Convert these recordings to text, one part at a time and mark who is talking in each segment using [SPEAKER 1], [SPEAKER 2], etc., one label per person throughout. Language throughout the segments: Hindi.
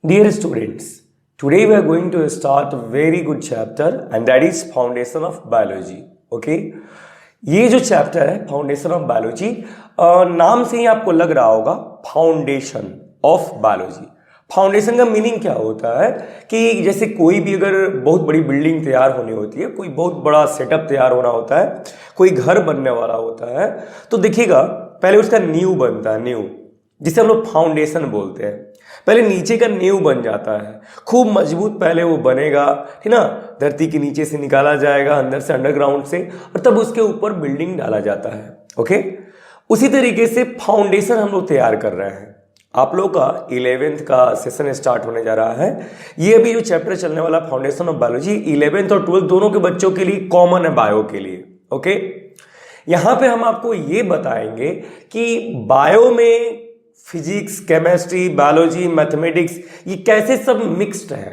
[SPEAKER 1] Dear students, today we are going to start a very good chapter and that is Foundation of Biology. Okay? ये जो चैप्टर है फाउंडेशन ऑफ बायोलॉजी, नाम से ही आपको लग रहा होगा फाउंडेशन ऑफ बायोलॉजी। फाउंडेशन का मीनिंग क्या होता है कि जैसे कोई भी अगर बहुत बड़ी बिल्डिंग तैयार होनी होती है, कोई बहुत बड़ा सेटअप तैयार होना होता है, कोई घर बनने वाला होता है, तो देखिएगा पहले उसका नींव बनता है, नींव जिसे हम लोग फाउंडेशन बोलते हैं। पहले नीचे का नींव बन जाता है, खूब मजबूत पहले वो बनेगा, ठीक ना, धरती के नीचे से निकाला जाएगा, अंदर से अंडरग्राउंड से, और तब उसके ऊपर बिल्डिंग डाला जाता है। ओके, उसी तरीके से फाउंडेशन हम लोग तैयार कर रहे हैं। आप लोग का 11th का सेशन स्टार्ट होने जा रहा है। ये अभी जो चैप्टर चलने वाला फाउंडेशन ऑफ बायोलॉजी 11th और 12th दोनों के बच्चों के लिए कॉमन है, बायो के लिए। ओके, यहां पे हम आपको ये बताएंगे कि बायो में फिजिक्स, केमिस्ट्री, बायोलॉजी, मैथमेटिक्स ये कैसे सब मिक्स्ड है,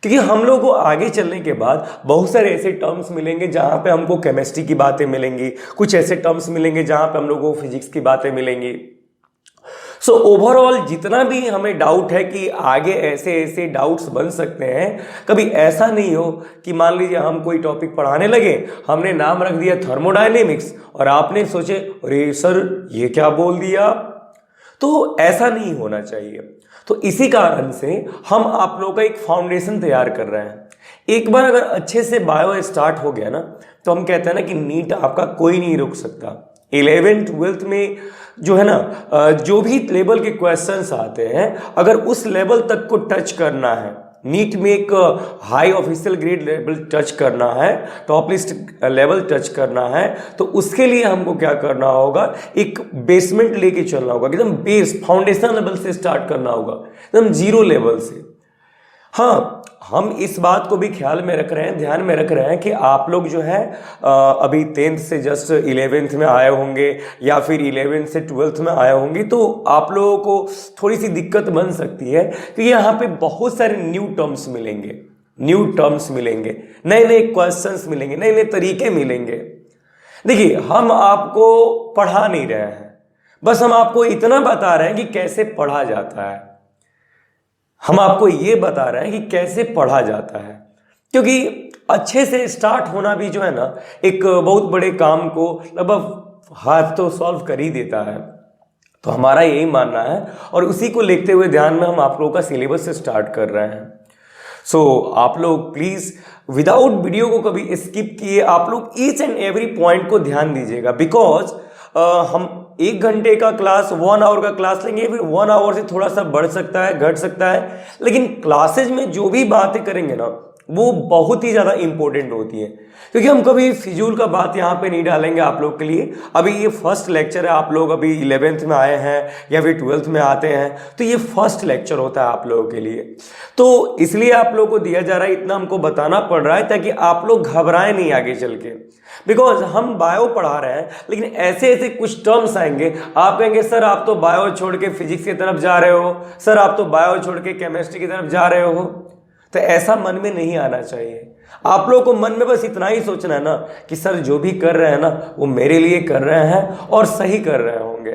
[SPEAKER 1] क्योंकि हम लोग को आगे चलने के बाद बहुत सारे ऐसे टर्म्स मिलेंगे जहां पे हमको केमिस्ट्री की बातें मिलेंगी, कुछ ऐसे टर्म्स मिलेंगे जहां पे हम लोगों को फिजिक्स की बातें मिलेंगी। सो ओवरऑल जितना भी हमें डाउट है कि आगे ऐसे ऐसे डाउट्स बन सकते हैं, कभी ऐसा नहीं हो कि मान लीजिए हम कोई टॉपिक पढ़ाने लगे, हमने नाम रख दिया थर्मोडायनेमिक्स और आपने सोचे अरे सर ये क्या बोल दिया, तो ऐसा नहीं होना चाहिए। तो इसी कारण से हम आप लोगों का एक फाउंडेशन तैयार कर रहे हैं। एक बार अगर अच्छे से बायो स्टार्ट हो गया ना, तो हम कहते हैं ना कि नीट आपका कोई नहीं रोक सकता। 11th 12th में जो है ना, जो भी लेवल के क्वेश्चंस आते हैं, अगर उस लेवल तक को टच करना है, नीट में एक high official grade level touch करना है, टॉप लिस्ट लेवल टच करना है, तो उसके लिए हमको क्या करना होगा, एक बेसमेंट लेके चलना होगा, एकदम बेस फाउंडेशन लेवल से स्टार्ट करना होगा, एकदम जीरो लेवल से। हाँ, हम इस बात को भी ख्याल में रख रहे हैं, ध्यान में रख रहे हैं कि आप लोग जो है अभी 10th से जस्ट 11th में आए होंगे या फिर 11th से 12th में आए होंगे, तो आप लोगों को थोड़ी सी दिक्कत बन सकती है कि यहाँ पे बहुत सारे न्यू टर्म्स मिलेंगे, न्यू टर्म्स मिलेंगे, नए नए क्वेश्चंस मिलेंगे, नए नए तरीके मिलेंगे। देखिए, हम आपको पढ़ा नहीं रहे हैं, बस हम आपको इतना बता रहे हैं कि कैसे पढ़ा जाता है। हम आपको ये बता रहे हैं कि कैसे पढ़ा जाता है, क्योंकि अच्छे से स्टार्ट होना भी जो है ना, एक बहुत बड़े काम को लगभग हाथ तो सॉल्व कर ही देता है। तो हमारा यही मानना है और उसी को लेते हुए ध्यान में हम आप लोगों का सिलेबस से स्टार्ट कर रहे हैं। सो आप लोग प्लीज विदाउट वीडियो को कभी स्किप किए आप लोग ईच एंड एवरी पॉइंट को ध्यान दीजिएगा, बिकॉज हम 1 घंटे का क्लास 1 आवर का क्लास लेंगे, फिर 1 आवर से थोड़ा सा बढ़ सकता है, घट सकता है, लेकिन क्लासेज में जो भी बातें करेंगे ना, वो बहुत ही ज़्यादा इंपॉर्टेंट होती है, क्योंकि हम कभी फिजूल का बात यहाँ पे नहीं डालेंगे आप लोग के लिए। अभी ये फर्स्ट लेक्चर है, आप लोग अभी 11th में आए हैं या फिर 12th में आते हैं, तो ये फर्स्ट लेक्चर होता है आप लोगों के लिए। तो इसलिए आप लोगों को दिया जा रहा है, इतना हमको बताना पड़ रहा है ताकि आप लोग घबराएं नहीं आगे चल के, बिकॉज हम बायो पढ़ा रहे हैं, लेकिन ऐसे ऐसे कुछ टर्म्स आएंगे, आप कहेंगे सर आप तो बायो छोड़ के फिजिक्स की तरफ जा रहे हो, सर आप तो बायो छोड़ के केमिस्ट्री की तरफ जा रहे हो। तो ऐसा मन में नहीं आना चाहिए। आप लोगों को मन में बस इतना ही सोचना है ना कि सर जो भी कर रहे हैं ना, वो मेरे लिए कर रहे हैं और सही कर रहे होंगे।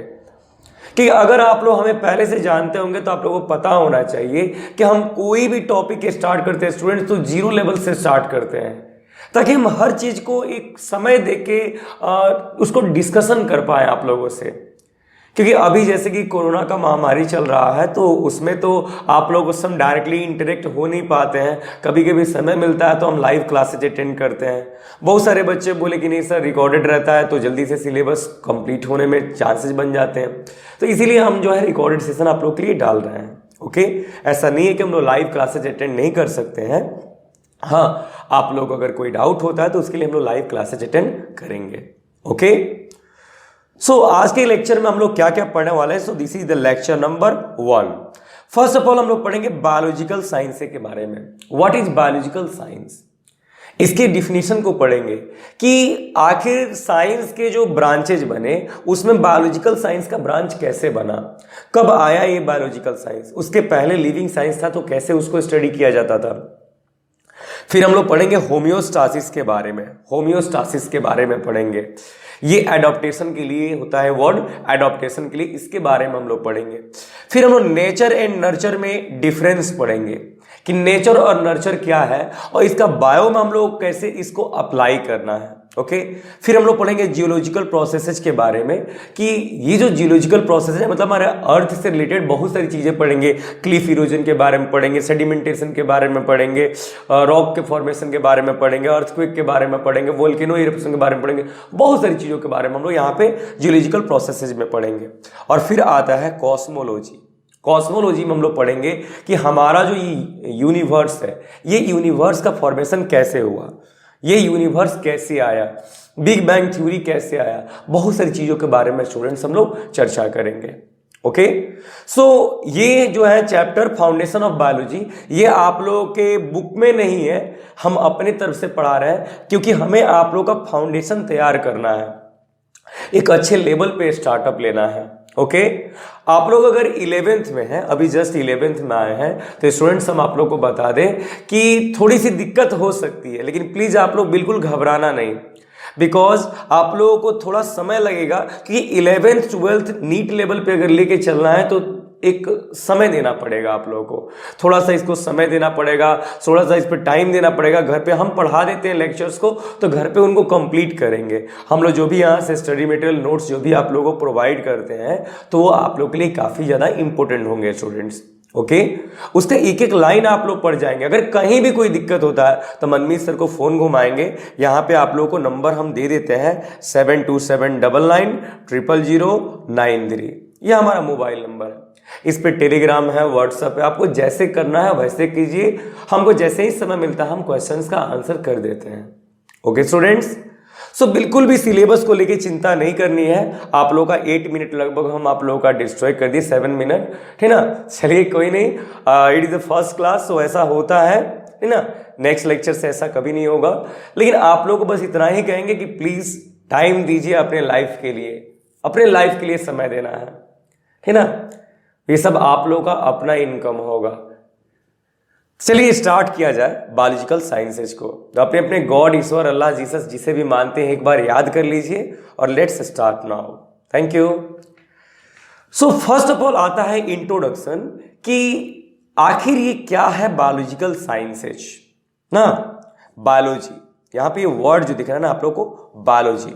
[SPEAKER 1] कि अगर आप लोग हमें पहले से जानते होंगे तो आप लोगों को पता होना चाहिए कि हम कोई भी टॉपिक स्टार्ट करते हैं स्टूडेंट्स, तो जीरो लेवल से स्टार्ट करते हैं, ताकि हम हर चीज को एक समय देके उसको डिस्कशन कर पाए आप लोगों से। क्योंकि अभी जैसे कि कोरोना का महामारी चल रहा है, तो उसमें तो आप लोग उस समय डायरेक्टली इंटरेक्ट हो नहीं पाते हैं, कभी कभी समय मिलता है तो हम लाइव क्लासेज अटेंड करते हैं। बहुत सारे बच्चे बोले कि नहीं सर रिकॉर्डेड रहता है तो जल्दी से सिलेबस कंप्लीट होने में चांसेस बन जाते हैं, तो इसीलिए हम जो है रिकॉर्डेड सेशन आप लोग के लिए डाल रहे हैं। ओके, ऐसा नहीं है कि हम लोग लाइव क्लासेज अटेंड नहीं कर सकते हैं। हाँ, आप लोग अगर कोई डाउट होता है तो उसके लिए हम लोग लाइव क्लासेज अटेंड करेंगे। ओके, सो आज के लेक्चर में हम लोग क्या क्या पढ़ने वाले हैं। So this is the lecture number 1। First of all हम लोग पढ़ेंगे बायोलॉजिकल साइंस के बारे में। व्हाट इज बायोलॉजिकल साइंस, इसके डिफिनीशन को पढ़ेंगे कि आखिर साइंस के जो ब्रांचेज बने उसमें बायोलॉजिकल साइंस का ब्रांच कैसे बना, कब आया ये बायोलॉजिकल साइंस, उसके पहले लिविंग साइंस था तो कैसे उसको स्टडी किया जाता था। फिर हम लोग पढ़ेंगे होम्योस्टासिस के बारे में, होम्योस्टासिस के बारे में पढ़ेंगे। ये एडॉप्टेशन के लिए होता है वर्ड, एडॉप्टेशन के लिए, इसके बारे में हम लोग पढ़ेंगे। फिर हम लोग नेचर एंड नर्चर में डिफरेंस पढ़ेंगे कि नेचर और नर्चर क्या है और इसका बायो में हम लोग कैसे इसको अप्लाई करना है। ओके, फिर हम लोग पढ़ेंगे जियोलॉजिकल प्रोसेसेस के बारे में कि ये जो जियोलॉजिकल प्रोसेस है मतलब हमारे अर्थ से रिलेटेड बहुत सारी चीजें पढ़ेंगे। क्लिफ इरोजन के बारे में पढ़ेंगे, सेडिमेंटेशन के बारे में पढ़ेंगे, रॉक के फॉर्मेशन के बारे में पढ़ेंगे, अर्थक्वेक के बारे में पढ़ेंगे, वोल्केनो इरप्शन के बारे में पढ़ेंगे, बहुत सारी चीजों के बारे में हम लोग यहाँ पे जियोलॉजिकल प्रोसेसेस में पढ़ेंगे। और फिर आता है कॉस्मोलॉजी। कॉस्मोलॉजी में हम लोग पढ़ेंगे कि हमारा जो यूनिवर्स है, ये यूनिवर्स का फॉर्मेशन कैसे हुआ, ये यूनिवर्स कैसे आया, बिग बैंग थ्योरी कैसे आया, बहुत सारी चीजों के बारे में स्टूडेंट्स हम लोग चर्चा करेंगे। ओके, सो ये जो है चैप्टर फाउंडेशन ऑफ बायोलॉजी, ये आप लोगों के बुक में नहीं है, हम अपने तरफ से पढ़ा रहे हैं क्योंकि हमें आप लोगों का फाउंडेशन तैयार करना है, एक अच्छे लेवल पे स्टार्टअप लेना है। ओके, आप लोग अगर 11th में हैं, अभी जस्ट 11th में आए हैं, तो स्टूडेंट्स हम आप लोग को बता दें कि थोड़ी सी दिक्कत हो सकती है, लेकिन प्लीज आप लोग बिल्कुल घबराना नहीं, बिकॉज आप लोगों को थोड़ा समय लगेगा कि 11th 12th नीट लेवल पे अगर लेके चलना है तो एक समय देना पड़ेगा आप लोगों को, थोड़ा सा इसको समय देना पड़ेगा, थोड़ा सा इस पर टाइम देना पड़ेगा। घर पे हम पढ़ा देते हैं लेक्चर्स को, तो घर पे उनको कंप्लीट करेंगे हम लोग। जो भी यहाँ से स्टडी मटेरियल नोट्स जो भी आप लोगों को प्रोवाइड करते हैं, तो वो आप लोग के लिए काफ़ी ज़्यादा इंपॉर्टेंट होंगे स्टूडेंट्स। ओके, उसका एक एक लाइन आप लोग पढ़ जाएंगे। अगर कहीं भी कोई दिक्कत होता है तो मनमीत सर को फ़ोन घुमाएंगे, यहाँ पे आप लोगों को नंबर हम दे देते हैं 7279900093। ये हमारा मोबाइल नंबर है, इस पे टेलीग्राम है, व्हाट्सएप है, आपको जैसे करना है वैसे कीजिए। हमको जैसे ही समय मिलता है हम क्वेश्चंस का आंसर कर देते हैं। ओके स्टूडेंट्स, सो बिल्कुल भी सिलेबस को लेके चिंता नहीं करनी है। आप लोगों का 8 मिनट लगभग हम आप लोगों का डिस्ट्रॉय कर दिए, 7 मिनट, है ना। चलिए कोई नहीं, it is the first class, so ऐसा होता है ना। नेक्स्ट लेक्चर से ऐसा कभी नहीं होगा, लेकिन आप लोग को बस इतना ही कहेंगे कि प्लीज टाइम दीजिए अपने लाइफ के लिए, अपने लाइफ के लिए समय देना है ना। ये सब आप लोगों का अपना इनकम होगा। चलिए स्टार्ट किया जाए बायोलॉजिकल साइंसेज को। तो अपने अपने गॉड, ईश्वर, अल्लाह, जीसस जिसे भी मानते हैं एक बार याद कर लीजिए और let's start now. Thank you. So first of all आता है इंट्रोडक्शन कि आखिर ये क्या है बायोलॉजिकल साइंसेज ना। बायोलॉजी, यहां पे ये वर्ड जो दिख रहा है ना आप लोग को, बायोलॉजी,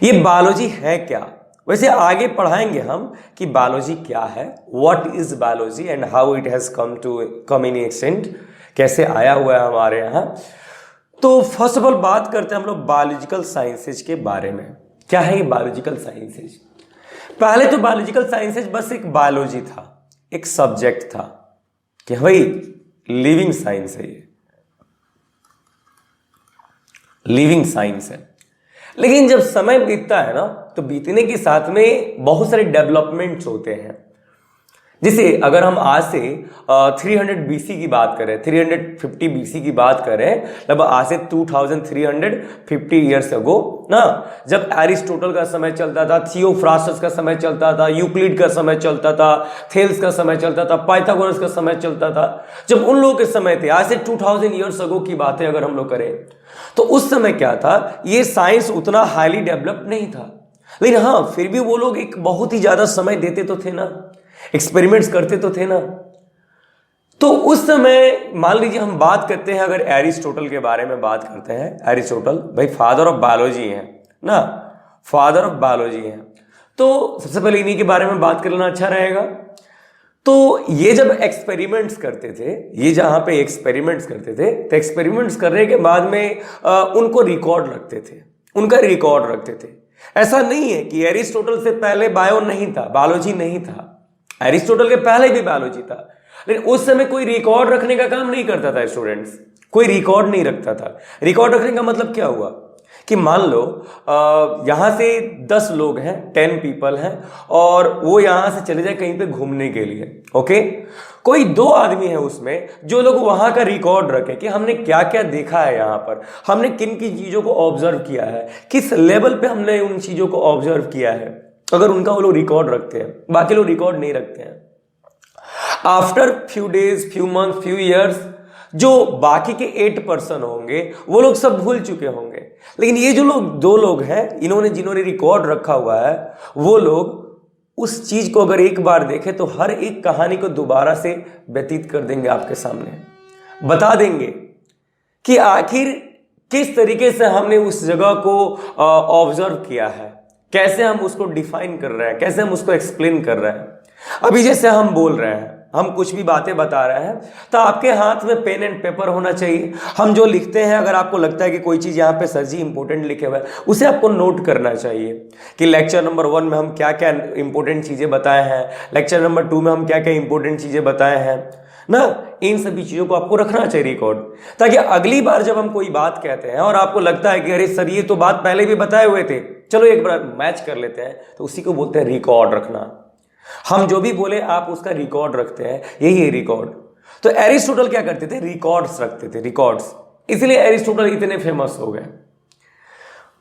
[SPEAKER 1] ये बायोलॉजी है क्या। वैसे आगे पढ़ाएंगे हम कि बायोलॉजी क्या है, what is biology and how it has come in extent, कैसे आया हुआ है हमारे यहाँ। तो फर्स्ट ऑफ ऑल बात करते हैं हम लोग बायोलॉजिकल साइंसेज के बारे में। क्या है ये बायोलॉजिकल साइंसेज? पहले तो बायोलॉजिकल साइंसेज बस एक बायोलॉजी था, एक सब्जेक्ट था कि भाई लिविंग साइंस है, ये लिविंग साइंस है। लेकिन जब समय बीतता है ना, तो बीतने के साथ में बहुत सारे डेवलपमेंट्स होते हैं। जैसे अगर हम आज से 300 BC की बात करें, 350 BC की बात करें, लगभग आज से 2350 ईयर्स अगो ना, जब एरिस्टोटल का समय चलता था, थियोफ्रास्टस का समय चलता था, यूक्लिड का समय चलता था, थेल्स का समय चलता था, पाइथागोरस का समय चलता था, जब उन लोगों के समय थे, आज से 2000 ईयर्स अगो की बातें अगर हम लोग करें, तो उस समय क्या था, ये साइंस उतना हाईली डेवलप नहीं था। लेकिन हाँ, फिर भी वो लोग एक बहुत ही ज्यादा समय देते तो थे ना, एक्सपेरिमेंट्स करते तो थे ना। तो उस समय मान लीजिए हम बात करते हैं, अगर एरिस्टोटल के बारे में बात करते हैं, एरिस्टोटल भाई फादर ऑफ बायोलॉजी हैं ना, फादर ऑफ बायोलॉजी हैं, तो सबसे पहले इन्हीं के बारे में बात करना अच्छा रहेगा। तो ये जब एक्सपेरिमेंट्स करते थे, ये जहां पे एक्सपेरिमेंट्स करते थे, तो एक्सपेरिमेंट्स करने के बाद में उनको रिकॉर्ड रखते थे, उनका रिकॉर्ड रखते थे। ऐसा नहीं है कि एरिस्टोटल से पहले बायो नहीं था, बायोलॉजी नहीं था, एरिस्टोटल के पहले भी बायोलॉजी था, लेकिन उस समय कोई रिकॉर्ड रखने का काम नहीं करता था स्टूडेंट्स, कोई रिकॉर्ड नहीं रखता था। रिकॉर्ड रखने का मतलब क्या हुआ कि मान लो यहां से 10 लोग हैं, 10 पीपल हैं, और वो यहां से चले जाए कहीं पे घूमने के लिए। ओके, कोई 2 आदमी है उसमें जो लोग वहां का रिकॉर्ड रखें कि हमने क्या क्या देखा है, यहां पर हमने किन किन चीजों को ऑब्जर्व किया है, किस लेवल पे हमने उन चीजों को ऑब्जर्व किया है। अगर उनका वो लोग रिकॉर्ड रखते हैं, बाकी लोग रिकॉर्ड नहीं रखते हैं। After few days, few month, few years, जो बाकी के 8% होंगे वो लोग सब भूल चुके होंगे, लेकिन ये जो लोग 2 लोग हैं इन्होंने जिन्होंने रिकॉर्ड रखा हुआ है वो लोग उस चीज को अगर एक बार देखें तो हर एक कहानी को दोबारा से व्यतीत कर देंगे, आपके सामने बता देंगे कि आखिर किस तरीके से हमने उस जगह को ऑब्जर्व किया है, कैसे हम उसको डिफाइन कर रहे हैं, कैसे हम उसको एक्सप्लेन कर रहे हैं। अभी जैसे हम बोल रहे हैं, हम कुछ भी बातें बता रहे हैं तो आपके हाथ में पेन एंड पेपर होना चाहिए। हम जो लिखते हैं अगर आपको लगता है कि कोई चीज़ यहाँ पे सर जी इंपॉर्टेंट लिखे हुआ है उसे आपको नोट करना चाहिए कि लेक्चर नंबर 1 में हम क्या क्या इंपॉर्टेंट चीज़ें बताए हैं, लेक्चर नंबर 2 में हम क्या क्या इंपॉर्टेंट चीज़ें बताए हैं ना। इन सभी चीज़ों को आपको रखना चाहिए रिकॉर्ड, ताकि अगली बार जब हम कोई बात कहते हैं और आपको लगता है कि अरे सर ये तो बात पहले भी बताए हुए थे, चलो एक बार मैच कर लेते हैं, तो उसी को बोलते हैं रिकॉर्ड रखना। हम जो भी बोले आप उसका रिकॉर्ड रखते हैं, यही है रिकॉर्ड। तो एरिस्टोटल क्या करते थे, रिकॉर्ड्स रखते थे, रिकॉर्ड्स, इसलिए एरिस्टोटल इतने फेमस हो गए।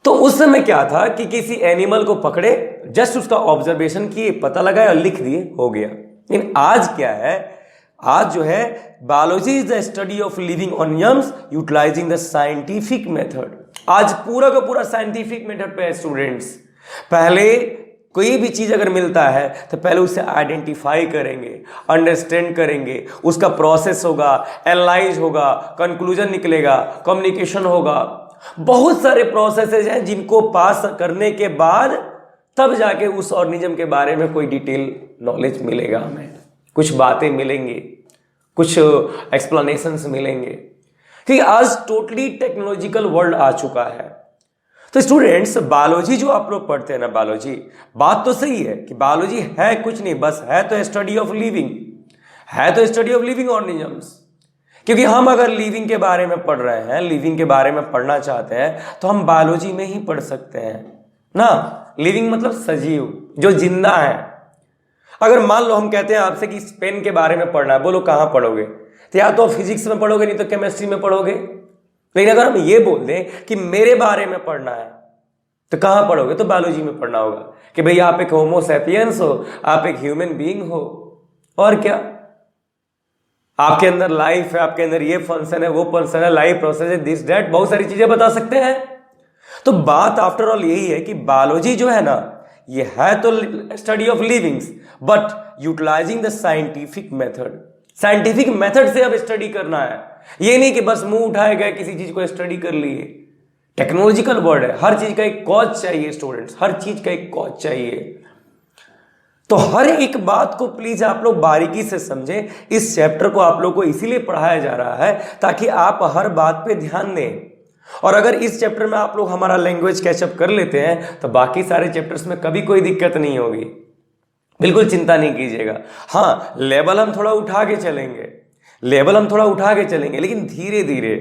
[SPEAKER 1] तो उस समय क्या था कि किसी एनिमल को पकड़े, जस्ट उसका ऑब्जर्वेशन किए, पता लगाया और लिख दिए, हो गया। लेकिन आज क्या है, आज जो है biology is the study of living organisms utilising the scientific method. आज पूरा का पूरा साइंटिफिक मेथड पे है स्टूडेंट्स। पहले कोई भी चीज अगर मिलता है तो पहले उसे आइडेंटिफाई करेंगे, अंडरस्टैंड करेंगे, उसका प्रोसेस होगा, एनालाइज होगा, कंक्लूजन निकलेगा, कम्युनिकेशन होगा, बहुत सारे प्रोसेसेस हैं जिनको पास करने के बाद तब जाके उस ऑर्गेनिज्म के बारे में कोई डिटेल नॉलेज मिलेगा, हमें कुछ बातें मिलेंगी, कुछ एक्सप्लेनेशंस मिलेंगे, क्योंकि आज टोटली टेक्नोलॉजिकल वर्ल्ड आ चुका है। तो स्टूडेंट्स बायोलॉजी जो आप लोग पढ़ते हैं ना, बायोलॉजी, बात तो सही है कि बायोलॉजी है कुछ नहीं, बस है तो स्टडी ऑफ लिविंग, है तो स्टडी ऑफ लिविंग ऑर्गेनिजम्स। क्योंकि हम अगर लिविंग के बारे में पढ़ रहे हैं, लिविंग के बारे में पढ़ना चाहते हैं तो हम बायोलॉजी में ही पढ़ सकते हैं ना। लिविंग मतलब सजीव, जो जिंदा है। अगर मान लो हम कहते हैं आपसे कि पेन के बारे में पढ़ना है, बोलो कहाँ पढ़ोगे, तो या तो फिजिक्स में पढ़ोगे, नहीं तो केमिस्ट्री में पढ़ोगे। लेकिन अगर हम ये बोल दें कि मेरे बारे में पढ़ना है तो कहाँ पढ़ोगे, तो बायोलॉजी में पढ़ना होगा कि भाई आप एक होमो सैपियंस हो, आप एक ह्यूमन बीइंग हो, और क्या, आपके अंदर लाइफ है, आपके अंदर ये फंक्शन है, वो फंक्शन है, लाइफ प्रोसेस है, दिस दैट, बहुत सारी चीजें बता सकते हैं। तो बात आफ्टर ऑल यही है कि बायोलॉजी जो है ना, ये है तो study of livings but utilising the scientific method. Scientific method से अब स्टडी करना है, ये नहीं कि बस मुंह उठाए गए किसी चीज को स्टडी कर लिए। टेक्नोलॉजिकल वर्ल्ड है, हर चीज का एक कॉज चाहिए स्टूडेंट्स, हर चीज का एक कॉज चाहिए। तो हर एक बात को प्लीज आप लोग बारीकी से समझें। इस चैप्टर को आप लोग को इसीलिए पढ़ाया जा रहा है ताकि आप हर बात पे ध्यान दें। और अगर इस चैप्टर में आप लोग हमारा लैंग्वेज कैचअप कर लेते हैं तो बाकी सारे चैप्टर्स में कभी कोई दिक्कत नहीं होगी, बिल्कुल चिंता नहीं कीजिएगा। हाँ, लेवल हम थोड़ा उठा के चलेंगे, लेवल हम थोड़ा उठा के चलेंगे, लेकिन धीरे धीरे,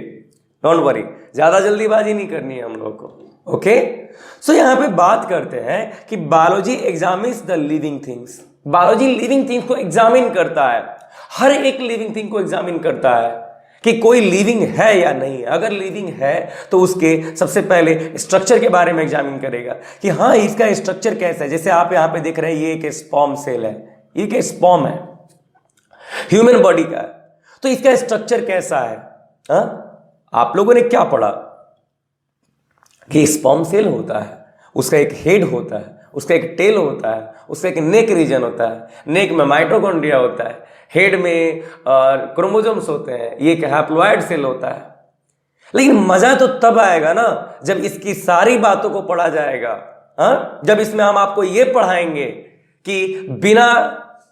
[SPEAKER 1] डोंट वरी, ज्यादा जल्दीबाजी नहीं करनी है हम लोग को। ओके, सो यहां पे बात करते हैं कि biology examines the living things. Biology living things को एग्जामिन करता है, हर एक लिविंग थिंग को एग्जामिन करता है कि कोई लिविंग है या नहीं। अगर लिविंग है तो उसके सबसे पहले स्ट्रक्चर के बारे में एग्जामिन करेगा कि हाँ इसका स्ट्रक्चर कैसा है। जैसे आप यहां पे देख रहे हैं, ये एक स्पर्म सेल है, ये एक स्पर्म है, ह्यूमन बॉडी का है, तो इसका स्ट्रक्चर कैसा है। आप लोगों ने क्या पढ़ा कि स्पर्म सेल होता है, उसका एक हेड होता है, उसका एक टेल होता है, उसका एक नेक रीजन होता है, नेक में माइटोकॉन्ड्रिया होता है, हेड में क्रोमोसोम्स होते हैं, ये एक हैप्लॉइड सेल होता है। लेकिन मजा तो तब आएगा ना जब इसकी सारी बातों को पढ़ा जाएगा। जब इसमें हम आपको ये पढ़ाएंगे कि बिना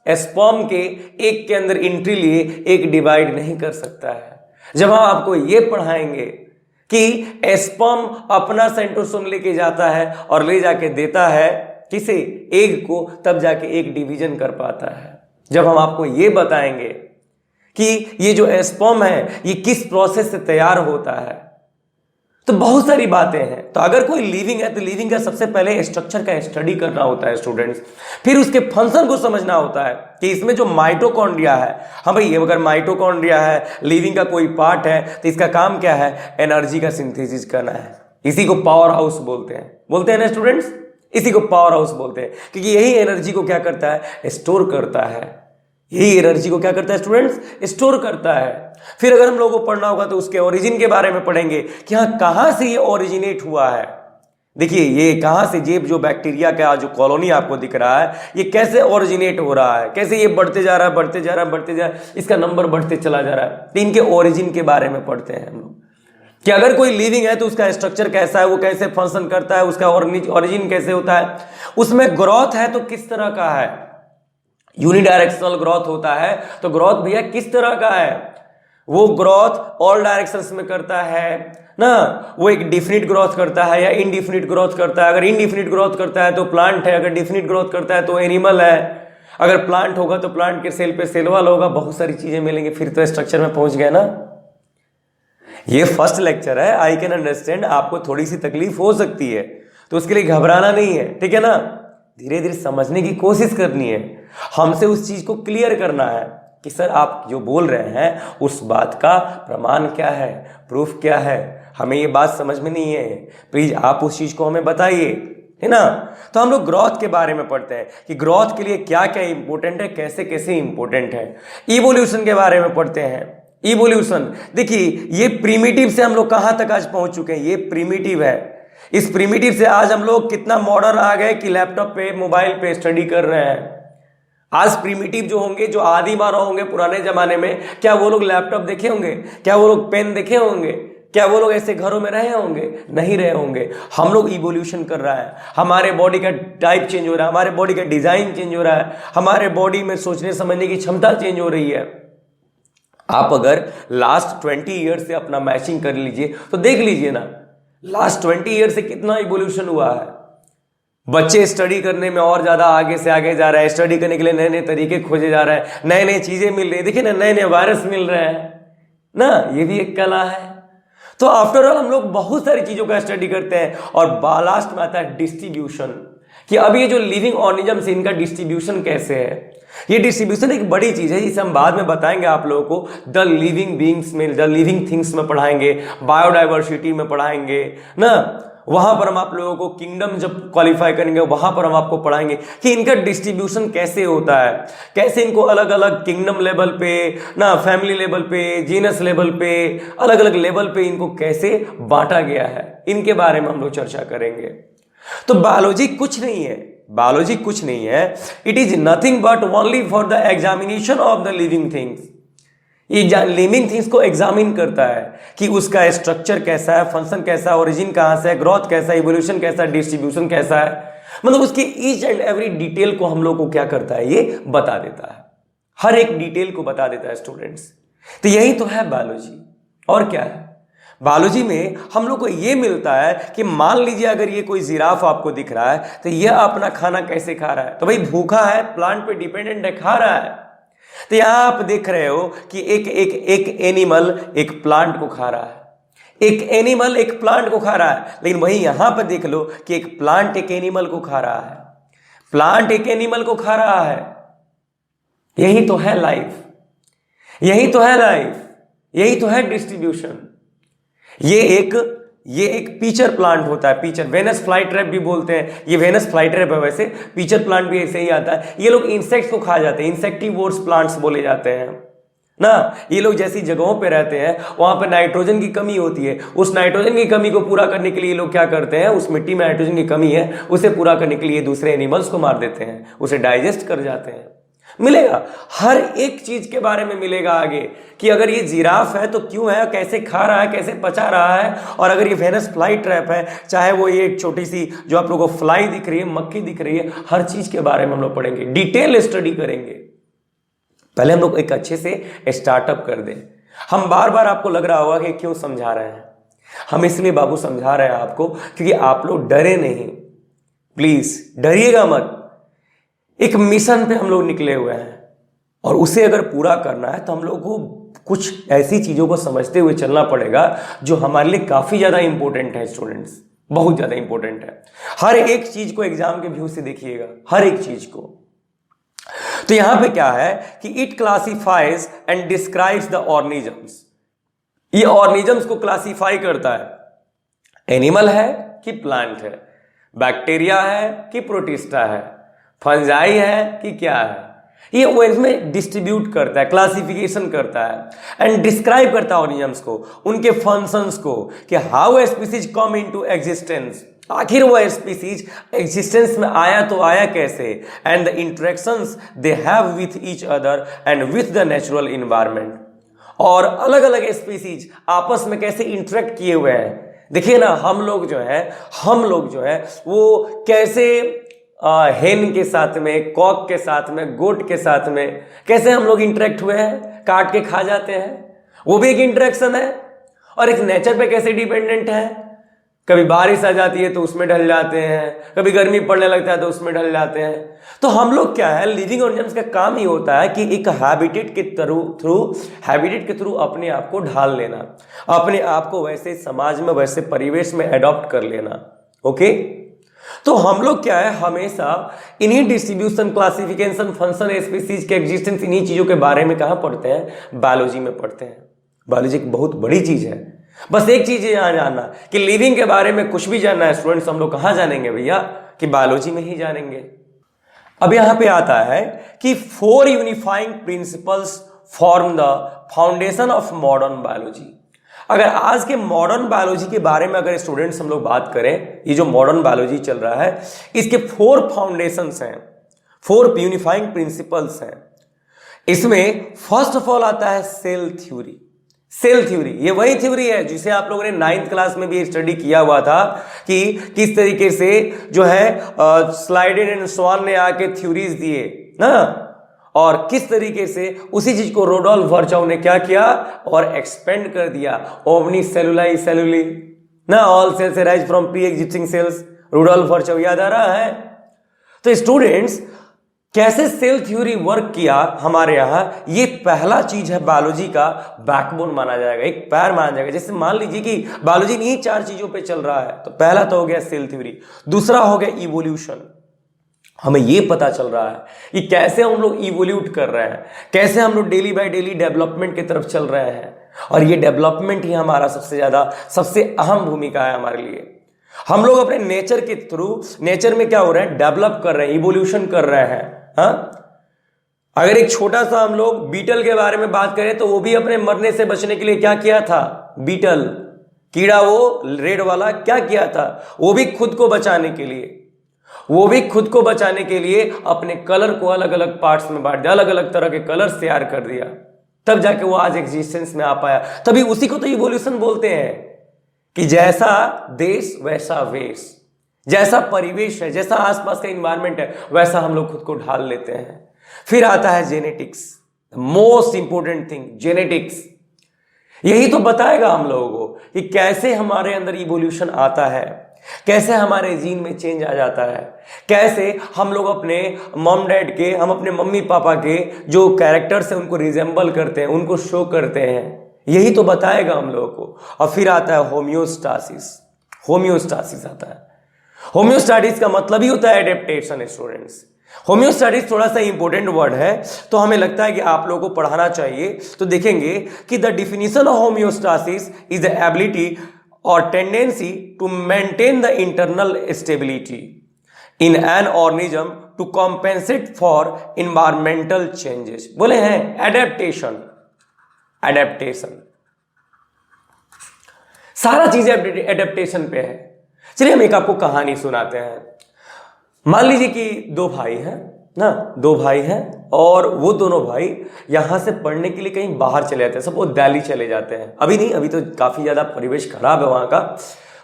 [SPEAKER 1] स्पर्म के एक के अंदर एंट्री लिए एक डिवाइड नहीं कर सकता है। जब हम आपको ये पढ़ाएंगे कि स्पर्म अपना सेंट्रोसोम लेके जाता है और ले जाके देता है किसे, एग को, तब जाके एक डिवीजन कर पाता है। जब हम आपको ये बताएंगे कि ये जो स्पर्म है ये किस प्रोसेस से तैयार होता है, तो बहुत सारी बातें हैं। तो अगर कोई लिविंग है तो लिविंग का सबसे पहले स्ट्रक्चर का स्टडी करना होता है स्टूडेंट्स, फिर उसके फंक्शन को समझना होता है कि इसमें जो माइटोकॉन्ड्रिया है, हाँ भाई अगर माइटोकॉन्ड्रिया है, लिविंग का कोई पार्ट है, तो इसका काम क्या है, एनर्जी का सिंथेसिस करना है। इसी को पावर हाउस बोलते हैं ना स्टूडेंट्स, इसी को पावर हाउस बोलते हैं, क्योंकि यही एनर्जी को क्या करता है, स्टोर करता है। यही एनर्जी को क्या करता है स्टूडेंट्स, स्टोर करता है। फिर अगर हम लोगों को पढ़ना होगा तो उसके ओरिजिन के बारे में पढ़ेंगे कि हाँ कहाँ से ये ओरिजिनेट हुआ है। देखिए ये कहाँ से, ये जो बैक्टीरिया का जो कॉलोनी आपको दिख रहा है ये कैसे ओरिजिनेट हो रहा है, कैसे ये बढ़ते जा रहा है बढ़ते जा रहा है बढ़ते जा रहा है, इसका नंबर बढ़ते चला जा रहा है। तो इनके ओरिजिन के बारे में पढ़ते हैं हम लोग कि अगर कोई लिविंग है तो उसका स्ट्रक्चर कैसा है, वो कैसे फंक्शन करता है, उसका ओरिजिन कैसे होता है, उसमें ग्रोथ है तो किस तरह का है, यूनिडायरेक्शनल ग्रोथ होता है तो ग्रोथ भैया किस तरह का है, वो ग्रोथ ऑल डायरेक्शंस में करता है ना, वो एक डिफिनिट ग्रोथ करता है या इनडिफिनिट ग्रोथ करता है। अगर इनडिफिनिट ग्रोथ करता है तो प्लांट है, अगर डिफिनिट ग्रोथ करता है तो एनिमल है, अगर प्लांट होगा तो प्लांट के सेल पे सेल वाल होगा, बहुत सारी चीजें मिलेंगी, फिर तो स्ट्रक्चर में पहुंच गए ना। ये फर्स्ट लेक्चर है, आई कैन अंडरस्टैंड, आपको थोड़ी सी तकलीफ हो सकती है तो उसके लिए घबराना नहीं है, ठीक है ना, धीरे धीरे समझने की कोशिश करनी है, हमसे उस चीज को क्लियर करना है कि सर आप जो बोल रहे हैं उस बात का प्रमाण क्या है, प्रूफ क्या है, हमें ये बात समझ में नहीं है, प्लीज आप उस चीज को हमें बताइए, है ना। तो हम लोग ग्रोथ के बारे में पढ़ते हैं कि ग्रोथ के लिए क्या क्या इंपॉर्टेंट है, कैसे कैसे इंपॉर्टेंट है। इवोल्यूशन के बारे में पढ़ते हैं। इवोल्यूशन देखिए ये प्रिमिटिव से हम लोग कहां तक आज पहुंच चुके हैं, ये प्रिमिटिव है, इस प्रिमिटिव से आज हम लोग कितना मॉडर्न आ गए कि लैपटॉप पे मोबाइल पे स्टडी कर रहे हैं। आज प्रिमिटिव जो होंगे, जो आदि मानव होंगे पुराने जमाने में, क्या वो लोग लैपटॉप देखे होंगे, क्या वो लोग पेन देखे होंगे, क्या वो लोग ऐसे घरों में रहे होंगे, नहीं रहे होंगे। हम लोग इवोल्यूशन कर रहा है, हमारे बॉडी का टाइप चेंज हो रहा है, हमारे बॉडी का डिजाइन चेंज हो रहा है, हमारे बॉडी में सोचने समझने की क्षमता चेंज हो रही है। आप अगर लास्ट 20 ईयर से अपना मैचिंग कर लीजिए तो देख लीजिए ना, लास्ट 20 ईयर से कितना इवोल्यूशन हुआ है। बच्चे स्टडी करने में और ज्यादा आगे से आगे जा रहे हैं, स्टडी करने के लिए नए नए तरीके खोजे जा रहे हैं, नए नए चीजें मिल रही है, देखिए ना नए नए वायरस मिल रहे हैं ना, ये भी एक कला है। तो आफ्टर ऑल हम लोग बहुत सारी चीजों का स्टडी करते हैं और लास्ट में आता है डिस्ट्रीब्यूशन, कि अब ये जो लिविंग ऑर्गेनिजम्स इनका डिस्ट्रीब्यूशन कैसे है। ये डिस्ट्रीब्यूशन एक बड़ी चीज है, जिसे हम बाद में बताएंगे आप लोगों को, द लिविंग बींग्स में, द लिविंग थिंग्स में पढ़ाएंगे, बायोडाइवर्सिटी में पढ़ाएंगे ना, वहां पर हम आप लोगों को किंगडम जब क्वालिफाई करेंगे वहां पर हम आपको पढ़ाएंगे कि इनका डिस्ट्रीब्यूशन कैसे होता है, कैसे इनको अलग अलग किंगडम लेवल पे ना, फैमिली लेवल पे, जीनस लेवल पे, अलग अलग लेवल पे इनको कैसे बांटा गया है, इनके बारे में हम लोग चर्चा करेंगे। तो बायोलॉजी कुछ नहीं है, बायोलॉजी कुछ नहीं है, it is nothing but only for the examination of the living things. ये लिविंग थिंग्स को एग्जामिन करता है कि उसका स्ट्रक्चर कैसा है, फंक्शन कैसा है, ओरिजिन कहां से है, ग्रोथ कैसा है, इवोल्यूशन कैसा है, डिस्ट्रीब्यूशन कैसा है, मतलब उसकी ईच एंड एवरी डिटेल को हम लोग को क्या करता है, ये बता देता है, हर एक डिटेल को बता देता है स्टूडेंट्स। तो यही तो है बायोलॉजी, और क्या है। बायोलॉजी में हम लोग को ये मिलता है कि मान लीजिए अगर ये कोई जिराफ आपको दिख रहा है तो ये अपना खाना कैसे खा रहा है, तो भाई भूखा है, प्लांट पे डिपेंडेंट है, खा रहा है। तो यहां आप देख रहे हो कि एक एनिमल एक प्लांट को खा रहा है, एक एनिमल एक प्लांट को खा रहा है, लेकिन वहीं यहां पर देख लो कि एक प्लांट एक एनिमल को खा रहा है, प्लांट एक एनिमल को खा रहा है। यही तो है लाइफ, यही तो है लाइफ, यही तो है डिस्ट्रीब्यूशन। ये एक पीचर प्लांट होता है, पीचर, वेनस फ्लाई ट्रैप भी बोलते हैं, ये वेनस फ्लाई ट्रैप है, वैसे पीचर प्लांट भी ऐसे ही आता है। ये लोग इंसेक्ट्स को खा जाते हैं, इंसेक्टिवोर्स प्लांट्स बोले जाते हैं ना। ये लोग जैसी जगहों पे रहते हैं वहां पर नाइट्रोजन की कमी होती है, उस नाइट्रोजन की कमी को पूरा करने के लिए ये लोग क्या करते हैं, उस मिट्टी में नाइट्रोजन की कमी है उसे पूरा करने के लिए दूसरे एनिमल्स को मार देते हैं, उसे डाइजेस्ट कर जाते हैं। मिलेगा, हर एक चीज के बारे में मिलेगा आगे कि अगर ये जिराफ है तो क्यों है, कैसे खा रहा है, कैसे पचा रहा है, और अगर ये वेनस फ्लाई ट्रैप है, चाहे वो ये छोटी सी जो आप लोगों को फ्लाई दिख रही है, मक्खी दिख रही है, हर चीज के बारे में हम लोग पढ़ेंगे, डिटेल स्टडी करेंगे। पहले हम लोग एक अच्छे से स्टार्टअप कर दें। हम बार बार आपको लग रहा होगा कि क्यों समझा रहे हैं, हम इसलिए बाबू समझा रहे हैं आपको क्योंकि आप लोग डरे नहीं, प्लीज डरिएगा मत। एक मिशन पे हम लोग निकले हुए हैं और उसे अगर पूरा करना है तो हम लोग को कुछ ऐसी चीजों को समझते हुए चलना पड़ेगा जो हमारे लिए काफी ज्यादा इंपॉर्टेंट है स्टूडेंट्स, बहुत ज्यादा इंपॉर्टेंट है। हर एक चीज को एग्जाम के व्यू से देखिएगा, हर एक चीज को। तो यहां पे क्या है कि it classifies and describes the organisms, ये ऑर्गेनिजम्स को क्लासिफाई करता है, एनिमल है कि प्लांट है, बैक्टीरिया है कि प्रोटिस्टा है, फंजाई है कि क्या है, ये वो इसमें डिस्ट्रीब्यूट करता है, क्लासिफिकेशन करता है एंड डिस्क्राइब करता है ऑर्गेनिजम्स को, उनके फंक्शंस को, कि how a species come into existence, आखिर वह स्पीसीज एग्जिस्टेंस में आया तो आया कैसे, and the interactions they have with each other and with the natural environment, और अलग अलग स्पीसीज आपस में कैसे इंटरेक्ट किए हुए हैं। देखिए ना, हम लोग जो है वो कैसे हेन के साथ में, कॉक के साथ में, गोट के साथ में कैसे हम लोग इंटरेक्ट हुए हैं, काट के खा जाते हैं, वो भी एक इंटरेक्शन है। और एक नेचर पे कैसे डिपेंडेंट है, कभी बारिश आ जाती है तो उसमें ढल जाते हैं, कभी गर्मी पड़ने लगता है तो उसमें ढल जाते हैं। तो हम लोग क्या है, लिविंग ऑर्गेनिजम्स का काम ही होता है कि एक हैबिटेट के थ्रू अपने आप को ढाल लेना, अपने आप को वैसे समाज में, वैसे परिवेश में अडॉप्ट कर लेना। ओके, तो हम लोग क्या है, हमेशा इन्हीं डिस्ट्रीब्यूशन, क्लासिफिकेशन, फंक्शन, स्पीसीज के एग्जिस्टेंस, इन्हीं चीजों के बारे में कहां पढ़ते हैं, बायोलॉजी में पढ़ते हैं। बायोलॉजी एक बहुत बड़ी चीज है। बस एक चीज यहां जानना कि लिविंग के बारे में कुछ भी जानना है स्टूडेंट्स, हम लोग कहां जानेंगे भैया, कि बायोलॉजी में ही जानेंगे। अब यहां पे आता है कि 4 unifying principles form the foundation of modern biology. अगर आज के मॉडर्न बायोलॉजी के बारे में अगर स्टूडेंट्स हम लोग बात करें, ये जो मॉडर्न बायोलॉजी चल रहा है, इसके 4 फाउंडेशंस हैं, 4 यूनिफाइंग प्रिंसिपल्स हैं। इसमें फर्स्ट ऑफ ऑल आता है सेल थ्योरी। सेल थ्योरी ये वही थ्योरी है जिसे आप लोगों ने 9th क्लास में भी स्टडी किया हुआ था, कि किस तरीके से जो है स्लाइडेन एंड स्वान ने आके थ्योरीज दिए ना, और किस तरीके से उसी चीज को रोडोल्फ वर्चाउ ने क्या किया और एक्सपेंड कर दिया, ओमनी सेलुलाई सेलुली ना, all cells arise from pre existing cells, Rudolf Virchow याद आ रहा है। तो स्टूडेंट्स, कैसे सेल थ्योरी वर्क किया हमारे यहां, ये पहला चीज है, बायोलॉजी का बैकबोन माना जाएगा, एक पैर माना जाएगा। जैसे मान लीजिए कि बायोलॉजी इन्हीं 4 चीजों पे चल रहा है, तो पहला तो हो गया सेल थ्योरी, दूसरा हो गया इवोल्यूशन। हमें ये पता चल रहा है कि कैसे हम लोग इवोल्यूट कर रहे हैं, कैसे हम लोग डेली बाय डेली डेवलपमेंट की तरफ चल रहे हैं, और ये डेवलपमेंट ही हमारा सबसे अहम भूमिका है हमारे लिए। हम लोग अपने नेचर के थ्रू, नेचर में क्या हो रहे हैं, डेवलप कर रहे हैं, इवोल्यूशन कर रहे हैं। हाँ, अगर एक छोटा सा हम लोग बीटल के बारे में बात करें, तो वो भी अपने मरने से बचने के लिए क्या किया था, बीटल कीड़ा, वो रेड वाला, क्या किया था, वो भी खुद को बचाने के लिए अपने कलर को अलग अलग पार्ट्स में बांट दिया, अलग अलग तरह के कलर्स तैयार कर दिया, तब जाके वो आज एग्जिस्टेंस में आ पाया। तभी उसी को तो इवोल्यूशन बोलते हैं, कि जैसा देश वैसा वेश, जैसा परिवेश है, जैसा आसपास का इन्वायरमेंट है, वैसा हम लोग खुद को ढाल लेते हैं। फिर आता है genetics, most important thing, genetics. यही तो बताएगा हम लोगों को कि कैसे हमारे अंदर इवोल्यूशन आता है, कैसे हमारे जीन में चेंज आ जाता है, कैसे हम लोग अपने मॉम डैड के, हम अपने मम्मी पापा के जो कैरेक्टर्स हैं उनको रिजेंबल करते हैं, उनको शो करते हैं। यही तो बताएगा हम लोगों को। और फिर आता है होम्योस्टासिस। होम्योस्टासिस आता है। होम्योस्टासिस का मतलब ही होता है एडेप्टेशन। स्टूडेंट्स, होम्योस्टासिस थोड़ा सा इंपॉर्टेंट वर्ड है, तो हमें लगता है कि आप लोगों को पढ़ाना चाहिए। तो देखेंगे कि the definition of homeostasis is the ability or tendency to maintain the internal stability in an organism to compensate for environmental changes। बोले हैं एडेप्टेशन। सारा चीजें एडेप्टेशन पे है। चलिए हम एक आपको कहानी सुनाते हैं। मान लीजिए कि 2 भाई हैं ना, 2 भाई हैं, और वो दोनों भाई यहां से पढ़ने के लिए कहीं बाहर चले जाते हैं। सब वो दिल्ली चले जाते हैं, अभी नहीं, अभी तो काफी ज्यादा परिवेश खराब है वहां का।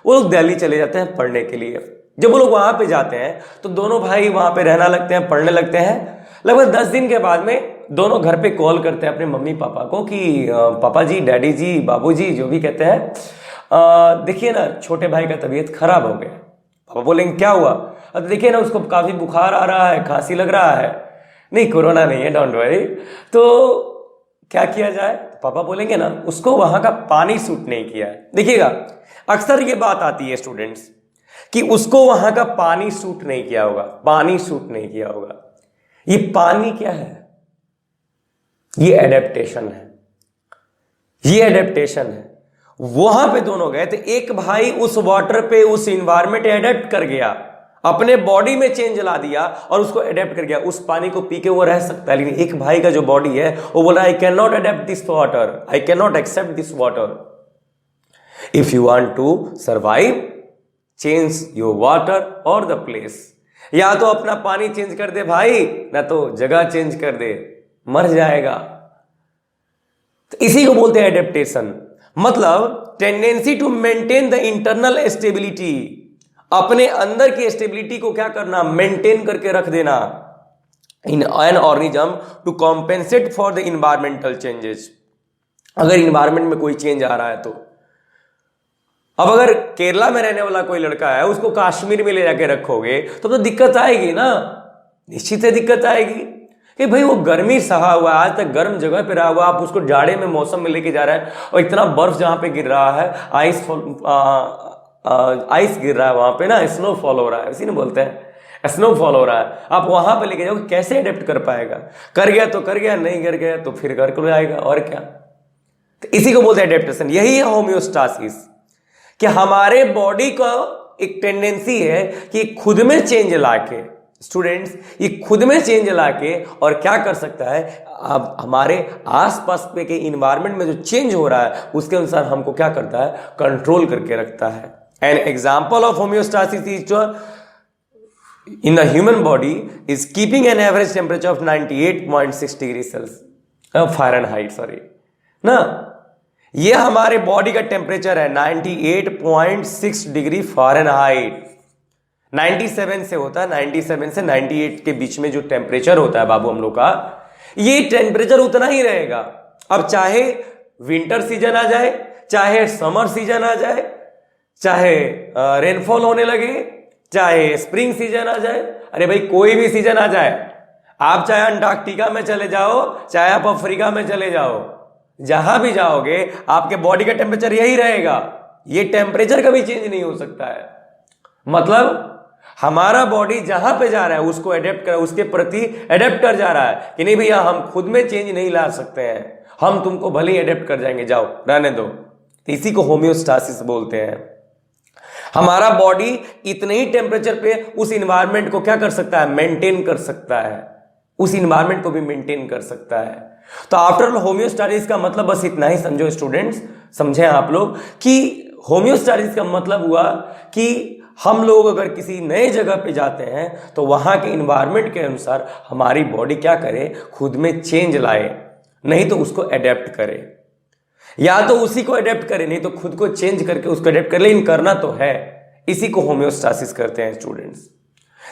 [SPEAKER 1] वो लोग दिल्ली चले जाते हैं पढ़ने के लिए। जब वो लोग वहां पे जाते हैं तो दोनों भाई वहां पे रहना लगते हैं, पढ़ने लगते हैं। लगभग 10 दिन के बाद में दोनों घर पे कॉल करते हैं अपने मम्मी पापा को कि पापा जी, डैडी जी, बाबू जी, जो भी कहते हैं, देखिए ना छोटे भाई का तबीयत खराब हो गया। पापा बोलेंगे क्या हुआ? अब देखिए ना उसको काफी बुखार आ रहा है, खांसी लग रहा है। नहीं, कोरोना नहीं है, डोंट वरी। तो क्या किया जाए? पापा बोलेंगे ना उसको वहां का पानी सूट नहीं किया है। देखिएगा, अक्सर ये बात आती है स्टूडेंट्स कि उसको वहां का पानी सूट नहीं किया होगा, पानी सूट नहीं किया होगा। ये पानी क्या है? ये एडेप्टेशन है, ये एडेप्टेशन है। वहां पे दोनों गए थे, एक भाई उस वाटर पे, उस इन्वायरमेंट एडेप्ट कर गया, अपने बॉडी में चेंज ला दिया और उसको अडेप्ट कर गया, उस पानी को पी के वो रह सकता है। लेकिन एक भाई का जो बॉडी है वो बोला I can not adapt this water, I can not accept this water. If you want to survive, change your water और द प्लेस। या तो अपना पानी चेंज कर दे भाई, ना तो जगह चेंज कर दे, मर जाएगा। तो इसी को बोलते हैं एडेप्टेशन, मतलब tendency to maintain the internal stability, अपने अंदर की स्टेबिलिटी को क्या करना, मेंटेन करके रख देना in an organism to compensate for the environmental changes. अगर इन्वायरमेंट में कोई चेंज आ रहा है तो अब अगर केरला में रहने वाला कोई लड़का है, उसको कश्मीर में ले जाके रखोगे तो दिक्कत आएगी ना, निश्चित है दिक्कत आएगी कि भाई वो गर्मी सहा हुआ है, आज तक गर्म जगह पे रहा हुआ, आप उसको जाड़े में मौसम में लेके जा रहे हैं और इतना बर्फ जहां पे गिर रहा है, आइस गिर रहा है वहां पे ना, स्नोफॉल हो रहा है, इसी ने बोलते हैं स्नोफॉल हो रहा है, आप वहां पे लेके जाओ, कैसे अडेप्ट कर पाएगा? कर गया तो कर गया, नहीं कर गया तो फिर घर को आएगा, और क्या। तो इसी को बोलते हैं एडेप्टेशन। यही है होम्योस्टासिस, कि हमारे बॉडी का एक टेंडेंसी है कि खुद में चेंज लाके, स्टूडेंट्स, ये खुद में चेंज लाके और क्या कर सकता है, अब हमारे आसपास पे के इन्वायरमेंट में जो चेंज हो रहा है उसके अनुसार हमको क्या करता है, कंट्रोल करके रखता है। An example of homeostasis is in the human body is keeping an average temperature of 98.6 degree Celsius Fahrenheit, sorry ना, ये हमारे बॉडी का टेम्परेचर है 98.6 डिग्री फ़ारेनहाइट। 97 से होता है, 97 से 98 के बीच में जो टेम्परेचर होता है बाबू हम लोग का, ये टेम्परेचर उतना ही रहेगा। अब चाहे विंटर सीजन आ जाए, चाहे समर सीजन आ जाए, चाहे रेनफॉल होने लगे, चाहे स्प्रिंग सीजन आ जाए, अरे भाई कोई भी सीजन आ जाए, आप चाहे अंटार्कटिका में चले जाओ, चाहे आप अफ्रीका में चले जाओ, जहां भी जाओगे आपके बॉडी का टेम्परेचर यही रहेगा, ये टेम्परेचर कभी चेंज नहीं हो सकता है। मतलब हमारा बॉडी जहां पे जा रहा है उसको एडेप्ट कर, उसके प्रति एडेप्ट कर जा रहा है कि नहीं भैया हम खुद में चेंज नहीं ला सकते हैं, हम तुमको भले ही एडेप्ट कर जाएंगे, जाओ रहने दो। तो इसी को होम्योस्टासिस बोलते हैं। हमारा बॉडी इतने ही टेम्परेचर पे उस इन्वायरमेंट को क्या कर सकता है, मेंटेन कर सकता है, उस इन्वायरमेंट को भी मेंटेन कर सकता है। तो आफ्टर ऑल होम्योस्टासिस का मतलब बस इतना ही समझो स्टूडेंट्स, समझे आप लोग कि होम्योस्टासिस का मतलब हुआ कि हम लोग अगर किसी नए जगह पे जाते हैं तो वहां के इन्वायरमेंट के अनुसार हमारी बॉडी क्या करे, खुद में चेंज लाए, नहीं तो उसको अडेप्ट करे, या तो उसी को अडेप्ट करे, नहीं तो खुद को चेंज करके उसको अडेप्ट कर, लेकिन करना तो है। इसी को होम्योस्टासिस करते हैं स्टूडेंट्स।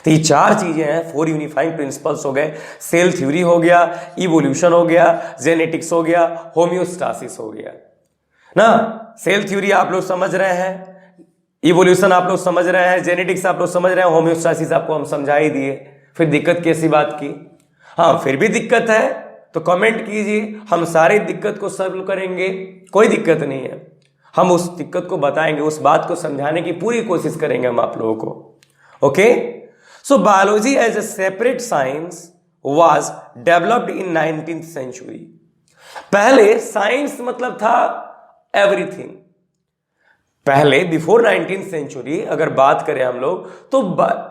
[SPEAKER 1] तो ये चार चीजें हैं, 4 यूनिफाइंग प्रिंसिपल्स हो गए, सेल थ्योरी हो गया, इवोल्यूशन हो गया, जेनेटिक्स हो गया, होम्योस्टासिस हो गया ना। सेल थ्योरी आप लोग समझ रहे हैं, इवोल्यूशन आप लोग समझ रहे हैं, जेनेटिक्स आप लोग समझ रहे हैं, होम्योस्टासिस आपको हम समझा ही दिए। फिर दिक्कत कैसी बात की? हाँ, फिर भी दिक्कत है तो कमेंट कीजिए, हम सारी दिक्कत को सॉल्व करेंगे, कोई दिक्कत नहीं है, हम उस दिक्कत को बताएंगे, उस बात को समझाने की पूरी कोशिश करेंगे हम आप लोगों को। Okay, so biology as a separate science was developed in 19th century. पहले साइंस मतलब था एवरीथिंग, पहले बिफोर 19th सेंचुरी अगर बात करें हम लोग तो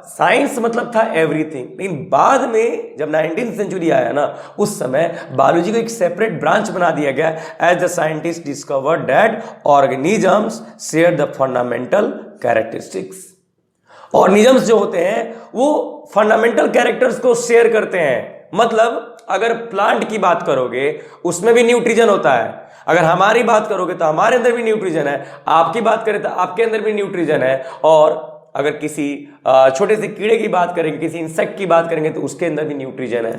[SPEAKER 1] साइंस मतलब था एवरीथिंग। लेकिन बाद में जब 19th सेंचुरी आया ना, उस समय बायोलॉजी को एक सेपरेट ब्रांच बना दिया गया, as the scientist discovered that organisms share the fundamental characteristics. Organisms जो होते हैं वो फंडामेंटल कैरेक्टर्स को शेयर करते हैं। मतलब अगर प्लांट की बात करोगे उसमें भी न्यूट्रिजन होता है, अगर हमारी बात करोगे तो हमारे अंदर भी न्यूट्रिजन है, आपकी बात करें तो आपके अंदर भी न्यूट्रिजन है, और अगर किसी छोटे से कीड़े की बात करेंगे, किसी इंसेक्ट की बात करेंगे तो उसके अंदर भी न्यूट्रिजन है।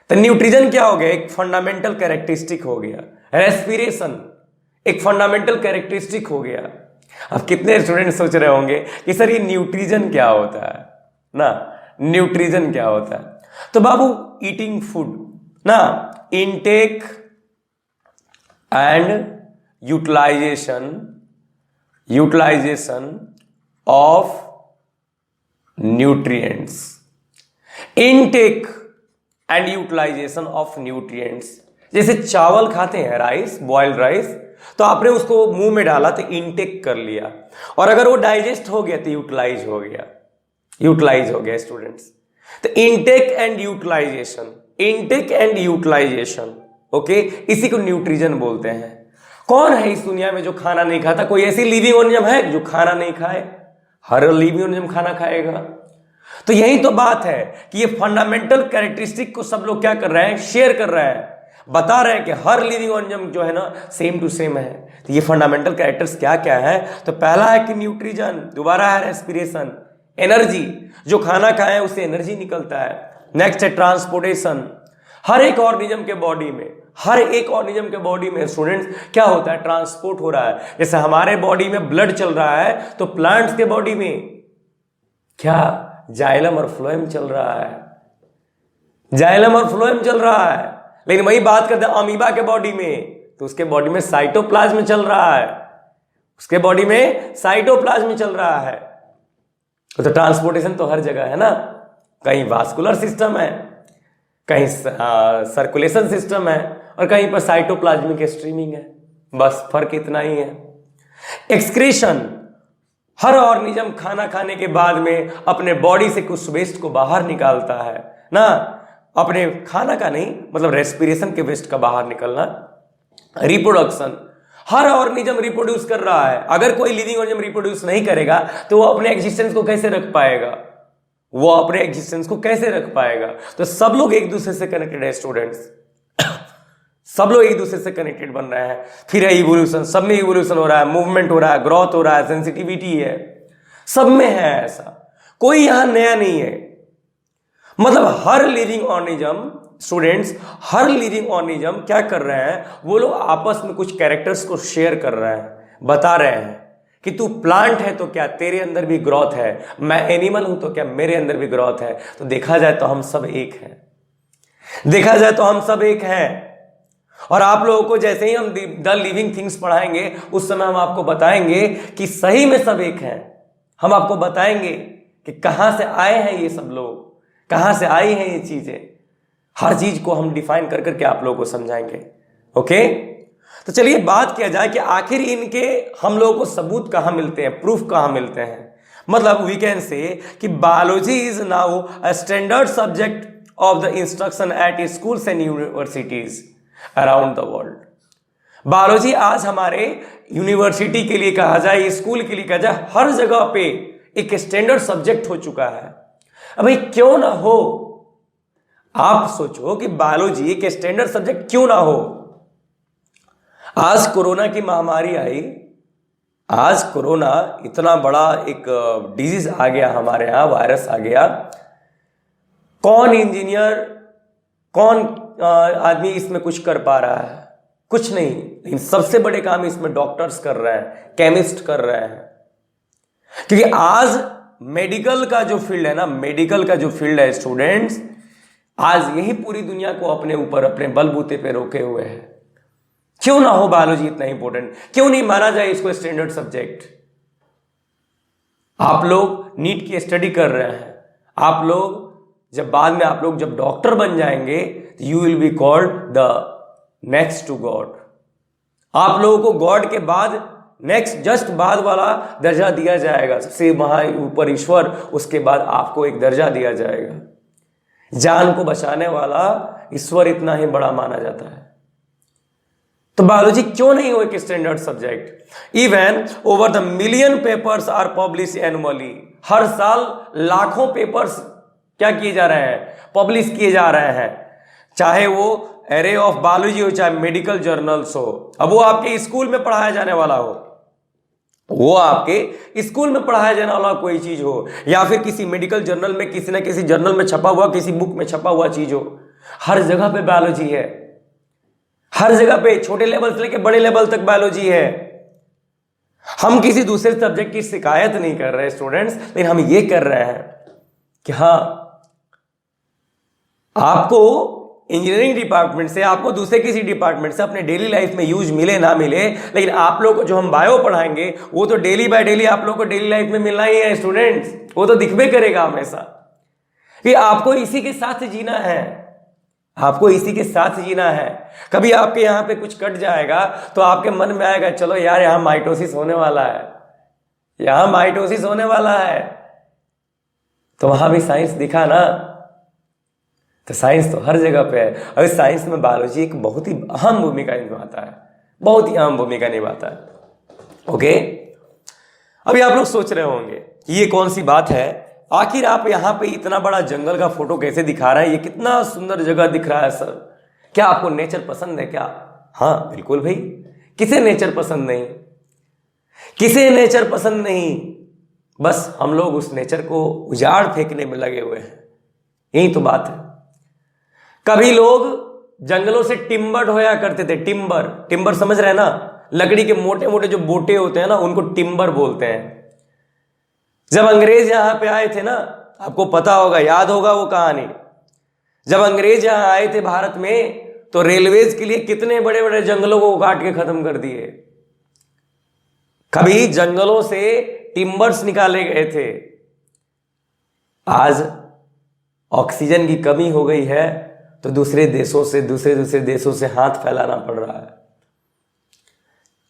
[SPEAKER 1] तो न्यूट्रिजन क्या हो गया, एक फंडामेंटल कैरेक्टरिस्टिक हो गया। रेस्पिरेशन एक फंडामेंटल कैरेक्टरिस्टिक हो गया। अब कितने स्टूडेंट सोच रहे होंगे कि सर ये न्यूट्रिजन क्या होता है ना, न्यूट्रिजन क्या होता है? तो बाबू ईटिंग फूड ना, intake and utilization of nutrients, intake and utilization of nutrients। जैसे चावल खाते हैं, राइस, बॉइल्ड राइस, तो आपने उसको मुंह में डाला तो इनटेक कर लिया, और अगर वो डाइजेस्ट हो गया तो यूटिलाइज हो गया। यूटिलाइज हो गया स्टूडेंट्स। तो intake and utilisation, intake and utilisation, okay, इसी को न्यूट्रिशन बोलते हैं। कौन है इस दुनिया में जो खाना नहीं खाता? कोई ऐसी लिविंग ऑर्गेनिज्म है जो खाना नहीं खाए? हर लिविंग ऑर्गेनिज्म खाना खाएगा। तो यही तो बात है कि ये फंडामेंटल कैरेक्टरिस्टिक को सब लोग क्या कर रहे हैं, शेयर कर रहे हैं, बता रहे हैं कि हर लिविंग ऑर्गेनिज्म जो है ना सेम टू सेम है। तो ये फंडामेंटल कैरेक्टर्स क्या क्या है? तो पहला है कि न्यूट्रिशन, दोबारा है रेस्पिरेशन, एनर्जी, जो खाना खाए उससे एनर्जी निकलता है। नेक्स्ट है ट्रांसपोर्टेशन, हर एक ऑर्गेनिज्म के बॉडी में, हर एक ऑर्गेनिज्म के बॉडी में स्टूडेंट्स क्या होता है, ट्रांसपोर्ट हो रहा है। जैसे हमारे बॉडी में ब्लड चल रहा है तो प्लांट्स के बॉडी में क्या जाइलम और फ्लोएम चल रहा है, जाइलम और फ्लोएम चल रहा है। लेकिन वही बात करते हैं अमीबा के बॉडी में, तो उसके बॉडी में साइटोप्लाज्म चल रहा है, उसके बॉडी में साइटोप्लाज्म चल रहा है। तो ट्रांसपोर्टेशन तो हर जगह है ना, कहीं वास्कुलर सिस्टम है, कहीं सर्कुलेशन सिस्टम है, और कहीं पर साइटोप्लाज्मिक स्ट्रीमिंग है। बस फर्क इतना ही है। एक्सक्रीशन, हर ऑर्गेनिज्म खाना खाने के बाद में अपने बॉडी से कुछ वेस्ट को बाहर निकालता है ना, अपने खाना का नहीं, मतलब रेस्पिरेशन के वेस्ट का बाहर निकलना। रिप्रोडक्शन, हर ऑर्गेनिज्म रिप्रोड्यूस कर रहा है। अगर कोई लिविंग ऑर्गेनिज्म रिप्रोड्यूस नहीं करेगा तो वो अपने एग्जिस्टेंस को कैसे रख पाएगा, वो अपने एग्जिस्टेंस को कैसे रख पाएगा? तो सब लोग एक दूसरे से कनेक्टेड है स्टूडेंट्स, सब लोग एक दूसरे से कनेक्टेड बन रहे हैं। फिर है इवोल्यूशन, सब में इवोल्यूशन हो रहा है, मूवमेंट हो रहा है, ग्रोथ हो रहा है, सेंसिटिविटी है, सब में है ऐसा, कोई यहां नया नहीं है। मतलब हर लिविंग ऑर्गेनिज्म स्टूडेंट्स, हर लिविंग ऑर्गेनिज्म क्या कर रहे हैं, वो लोग आपस में कुछ कैरेक्टर्स को शेयर कर रहे हैं, बता रहे हैं कि तू प्लांट है तो क्या तेरे अंदर भी ग्रोथ है, मैं एनिमल हूं तो क्या मेरे अंदर भी ग्रोथ है। तो देखा जाए तो हम सब एक हैं, देखा जाए तो हम सब एक हैं। और आप लोगों को जैसे ही हम द लिविंग थिंग्स पढ़ाएंगे उस समय हम आपको बताएंगे कि सही में सब एक हैं। हम आपको बताएंगे कि कहां से आए हैं ये सब लोग, कहां से आई हैं ये चीजें, हर चीज को हम डिफाइन कर करके आप लोगों को समझाएंगे। ओके, तो चलिए बात किया जाए कि आखिर इनके हम लोगों को सबूत कहां मिलते हैं, प्रूफ कहां मिलते हैं। मतलब वी कैन से कि biology is now a standard subject of the instruction at schools and universities around the world. Biology आज हमारे यूनिवर्सिटी के लिए कहा जाए, स्कूल के लिए कहा जाए, हर जगह पे एक स्टैंडर्ड सब्जेक्ट हो चुका है। अब भाई क्यों ना हो, आप सोचो कि बायोलॉजी एक स्टैंडर्ड सब्जेक्ट क्यों ना हो। आज कोरोना की महामारी आई, आज कोरोना इतना बड़ा एक डिजीज आ गया हमारे यहां, वायरस आ गया। कौन इंजीनियर, कौन आदमी इसमें कुछ कर पा रहा है? कुछ नहीं। लेकिन सबसे बड़े काम इसमें डॉक्टर्स कर रहे हैं, केमिस्ट कर रहे हैं। क्योंकि आज मेडिकल का जो फील्ड है ना, मेडिकल का जो फील्ड है स्टूडेंट्स, आज यही पूरी दुनिया को अपने ऊपर, अपने बलबूते पे रोके हुए है। क्यों ना हो बायोलॉजी इतना इंपॉर्टेंट, क्यों नहीं माना जाए इसको स्टैंडर्ड सब्जेक्ट? आप लोग नीट की स्टडी कर रहे हैं, आप लोग जब बाद में आप लोग जब डॉक्टर बन जाएंगे, you will be called the next to God. आप लोगों को गॉड के बाद नेक्स्ट जस्ट बाद वाला दर्जा दिया जाएगा, सबसे वहां ऊपर ईश्वर, उसके बाद आपको एक दर्जा दिया जाएगा। जान को बचाने वाला ईश्वर इतना ही बड़ा माना जाता है। तो बायोलॉजी क्यों नहीं हो एक standard subject? Even over the million papers are publish annually. हर साल लाखों पेपर्स क्या किए जा रहे हैं, पब्लिश किए जा रहे हैं। चाहे वो एरे ऑफ बायोलॉजी हो, चाहे मेडिकल जर्नल्स हो। अब वो आपके स्कूल में पढ़ाया जाने वाला हो, वो आपके स्कूल में पढ़ाया जाने वाला कोई चीज हो, या फिर किसी मेडिकल जर्नल में, किसी ना किसी जर्नल में छपा हुआ, किसी बुक में छपा हुआ चीज हो, हर जगह पे बायोलॉजी है। हर जगह पे छोटे लेवल से लेकर बड़े लेवल तक बायोलॉजी है। हम किसी दूसरे सब्जेक्ट की शिकायत नहीं कर रहे स्टूडेंट्स, लेकिन हम ये कर रहे हैं कि हाँ, आपको इंजीनियरिंग डिपार्टमेंट से, आपको दूसरे किसी डिपार्टमेंट से अपने डेली लाइफ में यूज मिले ना मिले, लेकिन आप लोग को जो हम बायो पढ़ाएंगे वो तो डेली बाय डेली आप लोग को डेली लाइफ में मिलना ही है स्टूडेंट्स। वो तो दिखबे करेगा हमेशा कि आपको इसी के साथ जीना है, आपको इसी के साथ जीना है। कभी आपके यहां पे कुछ कट जाएगा तो आपके मन में आएगा, चलो यार यहां माइटोसिस होने वाला है, यहां माइटोसिस होने वाला है। तो वहां भी साइंस दिखा ना। तो साइंस तो हर जगह पे है, और साइंस में बायोलॉजी एक बहुत ही अहम भूमिका निभाता है, बहुत ही अहम भूमिका निभाता है। ओके, अभी आप लोग सोच रहे होंगे कि ये कौन सी बात है, आखिर आप यहाँ पे इतना बड़ा जंगल का फोटो कैसे दिखा रहे हैं, ये कितना सुंदर जगह दिख रहा है सर, क्या आपको नेचर पसंद है क्या? हाँ बिल्कुल भाई, किसे नेचर पसंद नहीं, किसे नेचर पसंद नहीं, बस हम लोग उस नेचर को उजाड़ फेंकने में लगे हुए हैं, यही तो बात है। कभी लोग जंगलों से टिम्बर ढोया करते थे, टिम्बर, टिम्बर समझ रहे हैं ना, लकड़ी के मोटे मोटे जो बोटे होते हैं ना, उनको टिम्बर बोलते हैं। जब अंग्रेज यहां पे आए थे ना, आपको पता होगा, याद होगा वो कहानी, जब अंग्रेज यहां आए थे भारत में, तो रेलवेज के लिए कितने बड़े बड़े जंगलों को काट के खत्म कर दिए। कभी जंगलों से टिम्बर्स निकाले गए थे। आज ऑक्सीजन की कमी हो गई है, तो दूसरे देशों से हाथ फैलाना पड़ रहा है।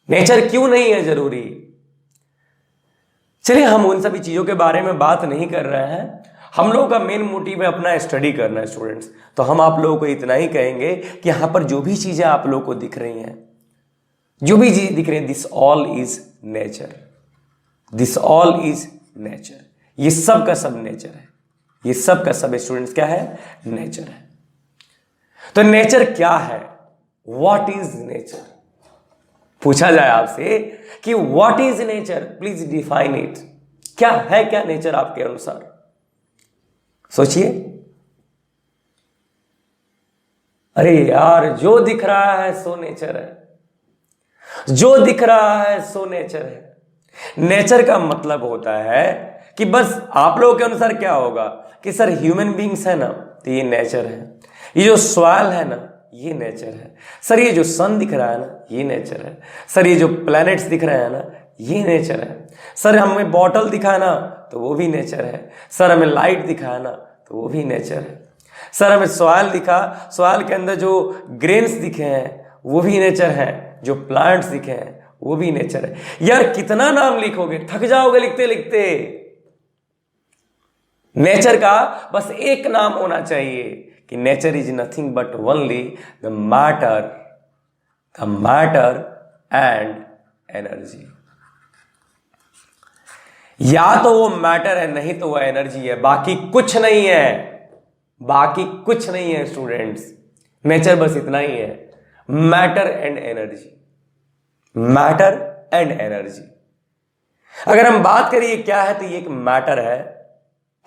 [SPEAKER 1] नेचर क्यों नहीं है जरूरी? चलिए, हम उन सभी चीजों के बारे में बात नहीं कर रहे हैं, हम लोगों का मेन मोटिव है अपना स्टडी करना है स्टूडेंट्स। तो हम आप लोगों को इतना ही कहेंगे कि यहां पर जो भी चीजें आप लोगों को दिख रही हैं, जो भी चीजें दिख रही हैं, this all is nature, this all is nature. ये सब का सब नेचर है, ये सब का सब स्टूडेंट्स क्या है? नेचर है। तो नेचर क्या है? What is nature? पूछा जाए आपसे कि what is nature, please define it. क्या है, क्या नेचर आपके अनुसार? सोचिए। अरे यार, जो दिख रहा है सो नेचर है, जो दिख रहा है सो नेचर है। नेचर का मतलब होता है कि बस आप लोगों के अनुसार क्या होगा कि सर ह्यूमन बींग्स है ना, तो ये नेचर है। ये जो सॉइल है ना, ये नेचर है। सर ये जो सन दिख रहा है ना, ये नेचर है। सर ये जो प्लैनेट्स दिख रहे हैं ना, ये नेचर है। सर हमें बॉटल दिखा है ना, तो वो भी नेचर है। सर हमें लाइट दिखा है ना, तो वो भी नेचर है। सर हमें सॉइल दिखा, सॉइल के अंदर जो ग्रेन्स दिखे हैं वो भी नेचर है, जो प्लांट्स दिखे हैं वो भी नेचर है। यार कितना नाम लिखोगे, थक जाओगे लिखते लिखते। नेचर का बस एक नाम होना चाहिए कि nature is nothing but only the matter and energy. या तो वो मैटर है, नहीं तो वो एनर्जी है, बाकी कुछ नहीं है, बाकी कुछ नहीं है स्टूडेंट्स। नेचर बस इतना ही है, matter and energy, matter and energy. अगर हम बात करिए क्या है, तो ये एक मैटर है,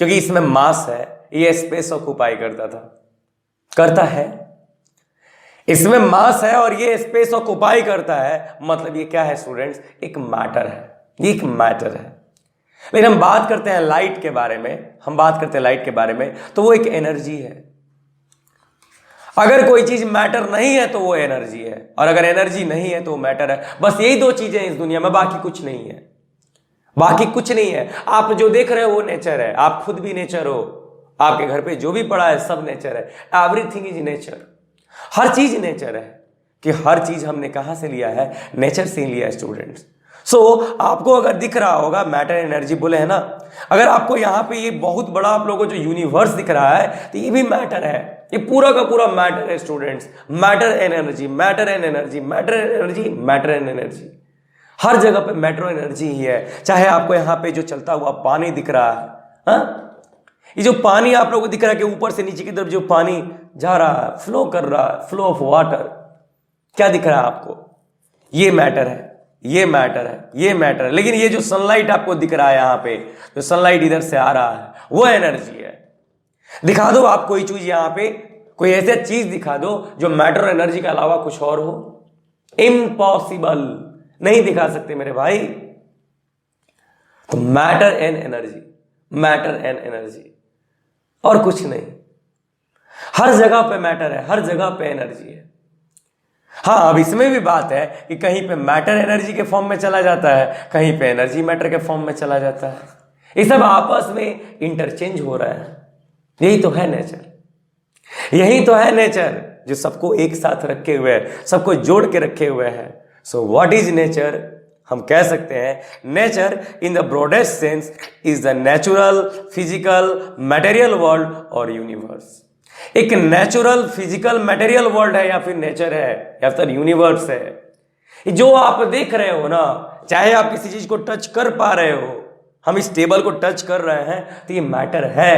[SPEAKER 1] क्योंकि इसमें मास है, ये स्पेस ऑक्युपाई करता है, इसमें मास है और ये स्पेस ऑक्युपाई करता है, मतलब ये क्या है स्टूडेंट्स? एक मैटर है, ये एक मैटर है। लेकिन हम बात करते हैं लाइट के बारे में, हम बात करते हैं लाइट के बारे में, तो वो एक एनर्जी है। अगर कोई चीज मैटर नहीं है तो वो एनर्जी है, और अगर एनर्जी नहीं है तो वो मैटर है। बस यही दो चीजें इस दुनिया में, बाकी कुछ नहीं है, बाकी कुछ नहीं है। आप जो देख रहे हो वो नेचर है, आप खुद भी नेचर हो, आपके घर पे जो भी पड़ा है सब नेचर है। एवरीथिंग इज नेचर, हर चीज नेचर है। कि हर चीज हमने कहां से लिया है? नेचर से लिया है स्टूडेंट्स। आपको अगर दिख रहा होगा मैटर एनर्जी बोले है ना, अगर आपको यहाँ पे ये बहुत बड़ा आप लोगों को जो यूनिवर्स दिख रहा है, तो ये भी मैटर है, ये पूरा का पूरा मैटर है students. Matter and energy, matter and energy, matter and energy, matter and energy. हर जगह पे मैटर एनर्जी ही है। चाहे आपको यहाँ पे जो चलता हुआ पानी दिख रहा है, हाँ, ये जो पानी आप लोगों को दिख रहा है कि ऊपर से नीचे की तरफ जो पानी जा रहा है, फ्लो कर रहा है, फ्लो ऑफ वाटर, क्या दिख रहा है आपको? ये मैटर है, ये मैटर है, ये मैटर है। लेकिन ये जो सनलाइट आपको दिख रहा है यहाँ पे, जो सनलाइट इधर से आ रहा है, वो एनर्जी है। दिखा दो आप कोई चीज यहाँ पे, कोई ऐसी चीज दिखा दो जो मैटर एनर्जी के अलावा कुछ और हो। इम्पॉसिबल, नहीं दिखा सकते मेरे भाई। तो matter and energy, matter and energy, और कुछ नहीं। हर जगह पे मैटर है, हर जगह पे एनर्जी है। हाँ, अब इसमें भी बात है कि कहीं पे मैटर एनर्जी के फॉर्म में चला जाता है, कहीं पे एनर्जी मैटर के फॉर्म में चला जाता है। ये सब आपस में इंटरचेंज हो रहा है। यही तो है नेचर, यही तो है नेचर जो सबको एक साथ रखे हुए है, सबको जोड़ के रखे हुए है। So what is nature? हम कह सकते हैं nature in the broadest sense is the natural physical material world और यूनिवर्स। एक नेचुरल फिजिकल मटेरियल वर्ल्ड है या फिर नेचर है या फिर यूनिवर्स है। जो आप देख रहे हो ना, चाहे आप किसी चीज को टच कर पा रहे हो, हम इस टेबल को टच कर रहे हैं तो ये मैटर है।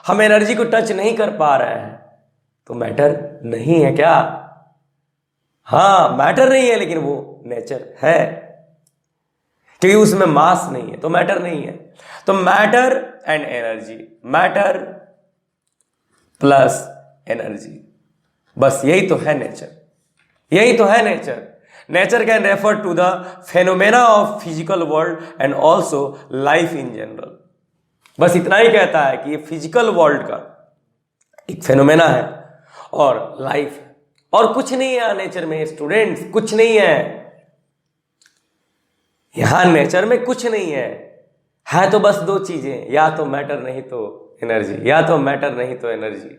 [SPEAKER 1] हम एनर्जी को टच नहीं कर पा रहे हैं तो मैटर नहीं है क्या? हाँ, मैटर नहीं है, लेकिन वो नेचर है क्योंकि उसमें मास नहीं है तो मैटर नहीं है। तो matter and energy, matter plus energy, बस यही तो है नेचर, यही तो है nature. Nature can refer to the phenomena of physical world and also life in general. बस इतना ही कहता है कि ये फिजिकल वर्ल्ड का एक फेनोमेना है और लाइफ है, और कुछ नहीं है नेचर में स्टूडेंट्स, कुछ नहीं है यहां नेचर में, कुछ नहीं है तो बस दो चीजें, या तो मैटर नहीं तो एनर्जी, या तो मैटर नहीं तो एनर्जी।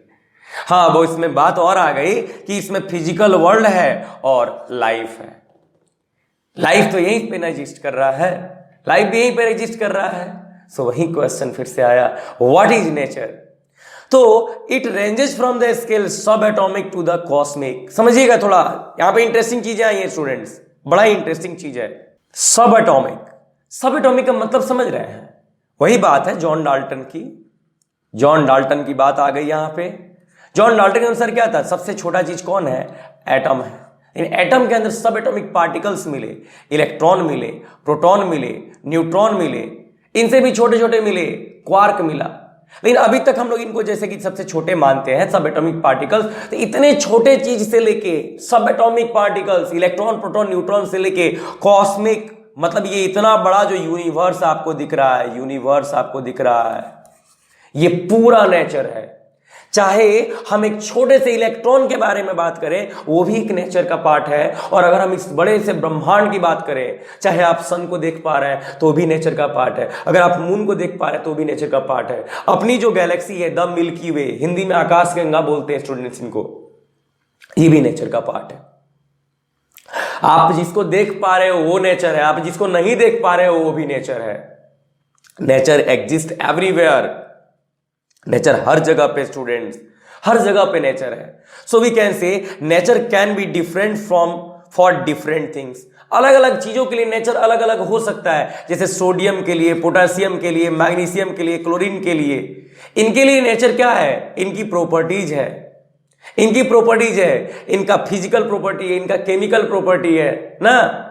[SPEAKER 1] हाँ, वो इसमें बात और आ गई कि इसमें फिजिकल वर्ल्ड है और लाइफ है। लाइफ तो यहीं पे एग्जिस्ट कर रहा है, लाइफ भी यहीं पे एग्जिस्ट कर रहा है। सो वही क्वेश्चन फिर से आया, व्हाट इज नेचर? तो it ranges from the scale सब एटॉमिक टू द कॉस्मिक। समझिएगा थोड़ा, यहां पे इंटरेस्टिंग चीजें आई है स्टूडेंट्स, बड़ा इंटरेस्टिंग चीज है। सब एटॉमिक, सब एटॉमिक का मतलब समझ रहे हैं? वही बात है जॉन डाल्टन की, जॉन डाल्टन की बात आ गई यहां पे। जॉन डाल्टन के अनुसार क्या था? सबसे छोटा चीज कौन है? एटम है। इन एटम के अंदर सब एटॉमिक पार्टिकल्स मिले, इलेक्ट्रॉन मिले, प्रोटॉन मिले, न्यूट्रॉन मिले, इनसे भी छोटे छोटे मिले, क्वार्क मिला। लेकिन अभी तक हम लोग इनको जैसे कि सबसे छोटे मानते हैं सब एटॉमिक पार्टिकल्स। तो इतने छोटे चीज से लेके सब atomic particles, electron, proton, neutron से लेके कॉस्मिक, मतलब ये इतना बड़ा जो यूनिवर्स आपको दिख रहा है, यूनिवर्स आपको दिख रहा है, ये पूरा नेचर है। चाहे हम एक छोटे से इलेक्ट्रॉन के बारे में बात करें, वो भी एक नेचर का पार्ट है। और अगर हम इस बड़े से ब्रह्मांड की बात करें, चाहे आप सन को देख पा रहे हैं तो भी नेचर का पार्ट है, अगर आप मून को देख पा रहे हैं तो भी नेचर का पार्ट है। अपनी जो गैलेक्सी है द मिल्की वे, हिंदी में आकाश गंगा बोलते हैं स्टूडेंट्स इनको, ये भी नेचर का पार्ट है। आप जिसको देख पा रहे हो वो नेचर है, आप जिसको नहीं देख पा रहे हो वो भी नेचर है। नेचर एग्जिस्ट एवरीवेयर, नेचर हर जगह पे स्टूडेंट्स, हर जगह पे नेचर है। So we can say nature can be different from for different things. अलग अलग चीजों के लिए नेचर अलग अलग हो सकता है, जैसे सोडियम के लिए, पोटेशियम के लिए, मैग्नीशियम के लिए, क्लोरीन के लिए। इनके लिए नेचर क्या है? इनकी प्रॉपर्टीज है, इनकी प्रॉपर्टीज है, इनका फिजिकल प्रॉपर्टी है, इनका केमिकल प्रॉपर्टी है ना।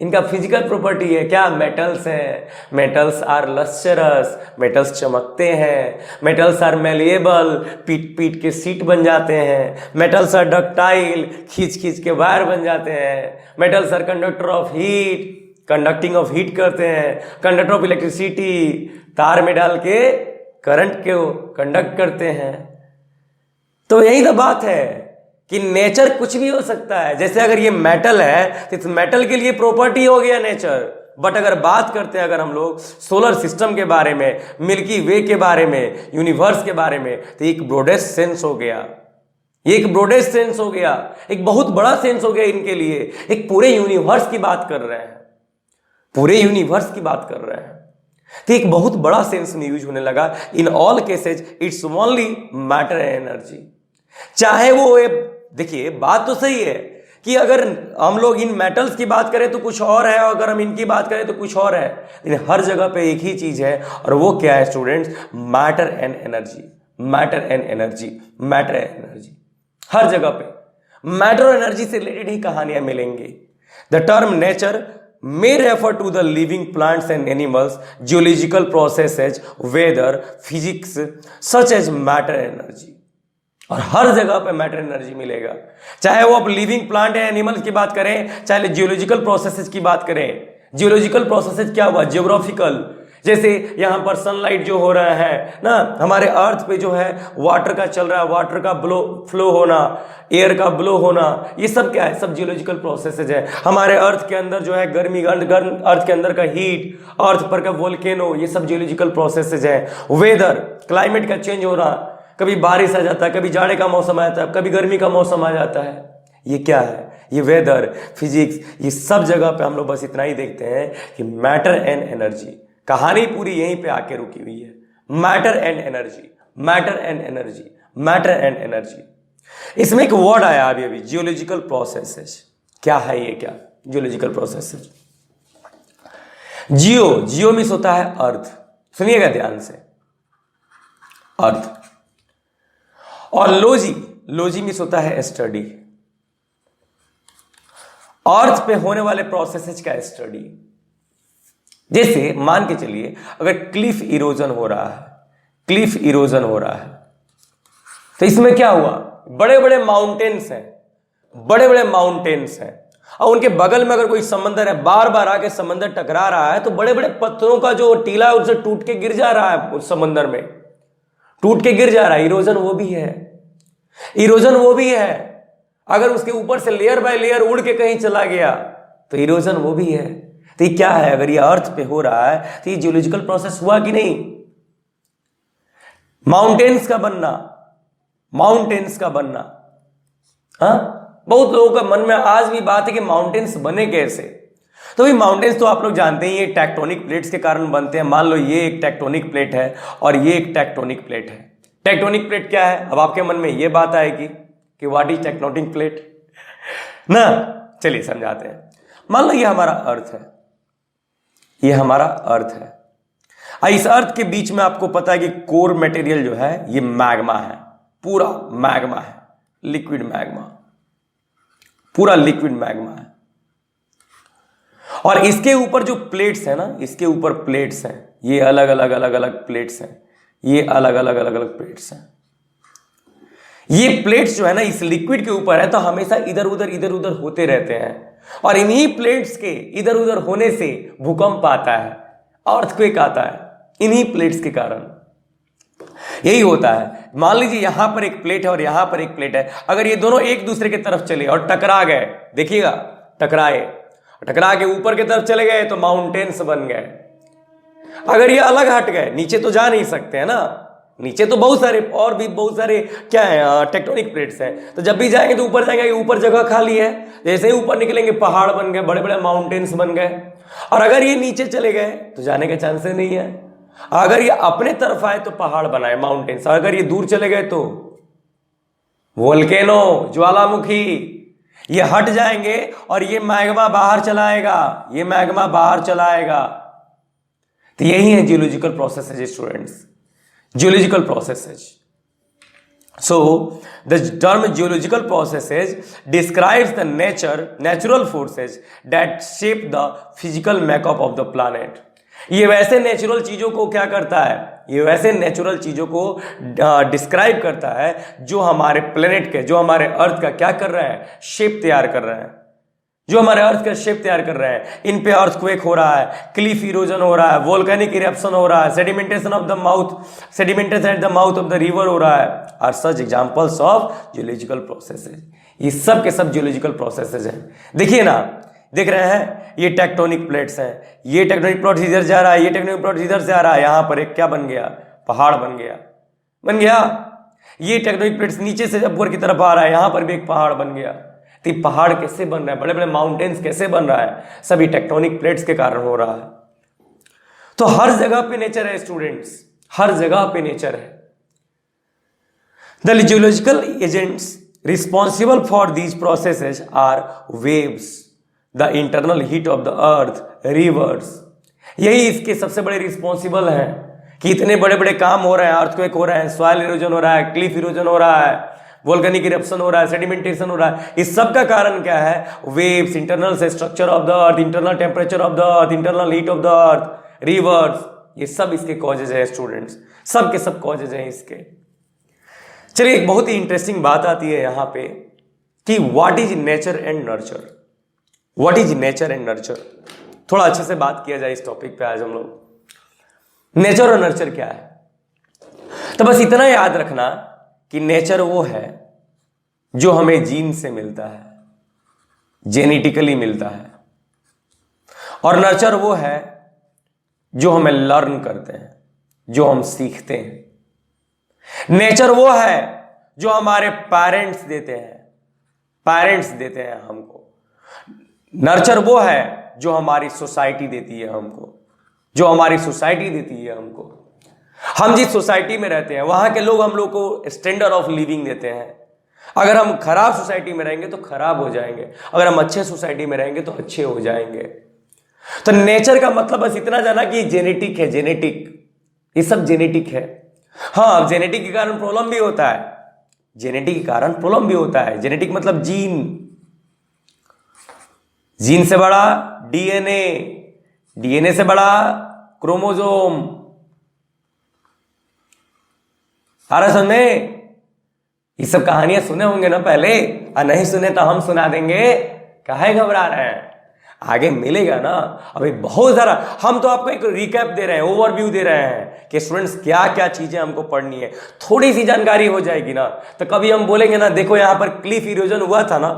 [SPEAKER 1] इनका फिजिकल प्रॉपर्टी है क्या? मेटल्स है, मेटल्स आर लस्टरस, मेटल्स चमकते हैं, मेटल्स आर मेलिएबल, पीट पीट के सीट बन जाते हैं, मेटल्स आर डक्टाइल, खींच खींच के वायर बन जाते हैं, metals are conductor of heat, conducting of heat करते हैं, कंडक्टर ऑफ इलेक्ट्रिसिटी, तार में डाल के करंट को कंडक्ट करते हैं। तो यही तो बात है कि नेचर कुछ भी हो सकता है। जैसे अगर ये मेटल है तो इस मेटल के लिए प्रॉपर्टी हो गया नेचर। बट अगर बात करते हैं अगर हम लोग सोलर सिस्टम के बारे में, मिल्की वे के बारे में, यूनिवर्स के बारे में, तो एक ब्रॉडेस्ट सेंस हो गया, ये एक ब्रॉडेस्ट सेंस हो गया, एक बहुत बड़ा सेंस हो गया इनके लिए। एक पूरे यूनिवर्स की बात कर रहे हैं, पूरे यूनिवर्स की बात कर रहे हैं, तो एक बहुत बड़ा सेंस में यूज होने लगा। In all cases it's only matter and energy. चाहे वो देखिए बात तो सही है कि अगर हम लोग इन मेटल्स की बात करें तो कुछ और है, और अगर हम इनकी बात करें तो कुछ और है, लेकिन हर जगह पे एक ही चीज है, और वो क्या है students? Matter and energy, matter and energy, matter and energy. हर जगह पे मैटर और एनर्जी से रिलेटेड ही कहानियां मिलेंगी। The term nature may refer to the living plants and animals, geological processes, weather, physics, such as matter energy। और हर जगह पे मैटर एनर्जी मिलेगा, चाहे वो आप लिविंग प्लांट या एनिमल्स की बात करें, चाहे जियोलॉजिकल प्रोसेसेस की बात करें। जियोलॉजिकल प्रोसेसेस क्या हुआ? जियोग्राफिकल, जैसे यहाँ पर सनलाइट जो हो रहा है ना, हमारे अर्थ पे जो है वाटर का चल रहा है, वाटर का फ्लो होना, एयर का ब्लो होना, ये सब क्या है? सब जियोलॉजिकल प्रोसेसेस है। हमारे अर्थ के अंदर जो है गर्मी, गर्म अर्थ के अंदर का हीट, अर्थ पर का वोल्केनो, ये सब जियोलॉजिकल प्रोसेसेस है। वेदर, क्लाइमेट का चेंज हो रहा, कभी बारिश आ जाता है, कभी जाड़े का मौसम आ जाता है, कभी गर्मी का मौसम आ जाता है, ये क्या है? ये वेदर, फिजिक्स, ये सब जगह पे हम लोग बस इतना ही देखते हैं कि मैटर एंड एनर्जी। कहानी पूरी यहीं पे आके रुकी हुई है। Matter and energy, matter and energy, matter and energy. इसमें एक वर्ड आया अभी अभी, जियोलॉजिकल प्रोसेसेस। क्या है ये? क्या जियोलॉजिकल प्रोसेसेस? जियो मीन्स होता है अर्थ, सुनिएगा ध्यान से, अर्थ। और लोजी मीन्स होता है स्टडी, अर्थ पे होने वाले प्रोसेसेस का स्टडी। जैसे मान के चलिए अगर क्लिफ इरोजन हो रहा है, क्लिफ इरोजन हो रहा है, तो इसमें क्या हुआ? बड़े बड़े माउंटेन्स हैं, बड़े बड़े माउंटेन्स हैं, और उनके बगल में अगर कोई समंदर है, बार बार आके समंदर टकरा रहा है, तो बड़े बड़े पत्थरों का जो टीला है उससे टूट के गिर जा रहा है, उस समंदर में टूट के गिर जा रहा है। इरोजन वो भी है, इरोजन वो भी है। अगर उसके ऊपर से लेयर बाय लेयर उड़ के कहीं चला गया तो इरोजन वो भी है। तो ये क्या है? अगर ये अर्थ पे हो रहा है तो ये जियोलॉजिकल प्रोसेस हुआ कि नहीं? माउंटेन्स का बनना, माउंटेन्स का बनना। हाँ, बहुत लोगों का मन में आज भी बात है कि माउंटेन्स बने कैसे। तो भाई माउंटेन्स तो आप लोग जानते हैं, ये टेक्टोनिक प्लेट्स के कारण बनते हैं। मान लो ये एक टेक्टोनिक प्लेट है और ये एक टेक्टोनिक प्लेट है। टेक्टोनिक प्लेट क्या है? अब आपके मन में ये बात आएगी कि व्हाट इज टेक्टोनिक प्लेट ना। चलिए समझाते हैं। मान लो ये हमारा अर्थ है, ये हमारा अर्थ है। इस अर्थ के बीच में आपको पता है कि कोर मटेरियल जो है ये मैग्मा है, पूरा मैग्मा है, लिक्विड मैग्मा, पूरा लिक्विड मैग्मा है। और इसके ऊपर जो प्लेट्स है ना, इसके ऊपर प्लेट्स हैं, ये अलग अलग अलग अलग प्लेट्स हैं, ये अलग अलग अलग अलग प्लेट्स हैं। ये प्लेट्स जो है ना इस लिक्विड के ऊपर है, तो हमेशा इधर उधर होते रहते हैं। और इन्हीं प्लेट्स के इधर उधर होने से भूकंप आता है, अर्थक्वेक आता है, इन्हीं प्लेट्स के कारण यही होता है। मान लीजिए यहां पर एक प्लेट है और यहां पर एक प्लेट है, अगर ये दोनों एक दूसरे की तरफ चले और टकरा गए, देखिएगा टकराए, टकरा के ऊपर की तरफ चले गए तो माउंटेन्स बन गए। अगर ये अलग हट गए, नीचे तो जा नहीं सकते हैं ना, नीचे तो बहुत सारे और भी बहुत सारे क्या है, टेक्टोनिक प्लेट्स हैं। तो जब भी जाएंगे तो ऊपर जाएंगे, ऊपर जगह खाली है, जैसे ही ऊपर निकलेंगे पहाड़ बन गए, बड़े बड़े माउंटेन्स बन गए। और अगर ये नीचे चले गए तो जाने के चांसेस नहीं है। अगर ये अपने तरफ आए तो पहाड़ बनाए, माउंटेन्स। अगर ये दूर चले गए तो वोल्केनो, ज्वालामुखी, ये हट जाएंगे और ये मैग्मा बाहर चलाएगा, ये मैग्मा बाहर चलाएगा। तो यही है geological processes students, geological processes. So the term geological processes describes the natural forces that shape the physical makeup of the planet. ये वैसे नेचुरल चीजों को क्या करता है, ये वैसे नेचुरल चीजों को डिस्क्राइब करता है जो हमारे प्लेनेट के, जो हमारे अर्थ का क्या कर रहे हैं, शेप तैयार कर रहे हैं, जो हमारे अर्थ का शेप तैयार कर रहे हैं। इन पे अर्थक्वेक हो रहा है, क्लिफ इरोजन हो रहा है, वोल्केनिक इरप्शन हो रहा है, sedimentation of the mouth, sedimentation at the mouth of the river हो रहा है, are such examples of geological processes. ये सब के सब जियोलॉजिकल प्रोसेसेस हैं। देखिए ना, देख रहे हैं, ये टेक्टोनिक प्लेट्स हैं, ये टेक्टोनिक प्लेट इधर जा रहा है, ये टेक्टोनिक प्लेट इधर से आ रहा है, यहां पर एक क्या बन गया, पहाड़ बन गया, बन गया। ये टेक्टोनिक प्लेट्स नीचे से ऊपर की तरफ आ रहा है, यहां पर भी एक पहाड़ बन गया। तो पहाड़ कैसे बन रहा है, बड़े बड़े माउंटेन्स कैसे बन रहा है, सभी टेक्टोनिक प्लेट्स के कारण हो रहा है। तो हर जगह पे नेचर है स्टूडेंट्स, हर जगह पे नेचर है। The geological agents responsible for these processes are waves, the internal heat of the earth, rivers. यही इसके सबसे बड़े रिस्पॉन्सिबल हैं कि इतने बड़े बड़े काम हो रहे हैं, अर्थक्वेक हो रहे हैं, सॉइल इरोजन हो रहा है, क्लिफ इरोजन हो रहा है, वोल्केनिक इरप्शन हो रहा है, सेडिमेंटेशन हो रहा है। इस सब का कारण क्या है, waves, internal structure of the earth, internal temperature of the earth, internal heat of the earth, reverse, ये सब इसके कॉजेज है स्टूडेंट्स, सब के सब कॉजेज हैं इसके। चलिए एक बहुत ही इंटरेस्टिंग बात आती है यहां पे कि what is nature and nurture, what is nature and nurture. थोड़ा अच्छे से बात किया जाए इस टॉपिक पे आज हम लोग। नेचर और नर्चर क्या है, तो बस इतना याद रखना कि नेचर वो है जो हमें जीन से मिलता है, जेनेटिकली मिलता है, और नर्चर वो है जो हमें लर्न करते हैं, जो हम सीखते हैं। नेचर वो है जो हमारे पेरेंट्स देते हैं, पेरेंट्स देते हैं हमको। नर्चर वो है जो हमारी सोसाइटी देती है हमको, जो हमारी सोसाइटी देती है हमको। हम जिस सोसाइटी में रहते हैं वहां के लोग हम लोग को स्टैंडर्ड ऑफ लिविंग देते हैं। अगर हम खराब सोसाइटी में रहेंगे तो खराब हो जाएंगे, अगर हम अच्छे सोसाइटी में रहेंगे तो अच्छे हो जाएंगे। तो नेचर का मतलब बस इतना जाना कि जेनेटिक है, जेनेटिक, ये सब जेनेटिक है। हाँ, अब जेनेटिक के कारण प्रॉब्लम भी होता है, जेनेटिक के कारण प्रॉब्लम भी होता है। जेनेटिक मतलब जीन, जीन से बड़ा डीएनए, डीएनए से बड़ा क्रोमोसोम। आ रहा समझ में? ये सब कहानियां सुने होंगे ना पहले, और नहीं सुने तो हम सुना देंगे, काहे घबरा रहे हैं, आगे मिलेगा ना। अभी बहुत सारा, हम तो आपको एक रिकैप दे रहे हैं, ओवरव्यू दे रहे हैं कि स्टूडेंट्स क्या क्या चीजें हमको पढ़नी है। थोड़ी सी जानकारी हो जाएगी ना तो कभी हम बोलेंगे ना, देखो यहां पर क्लिफ इरोजन हुआ था ना,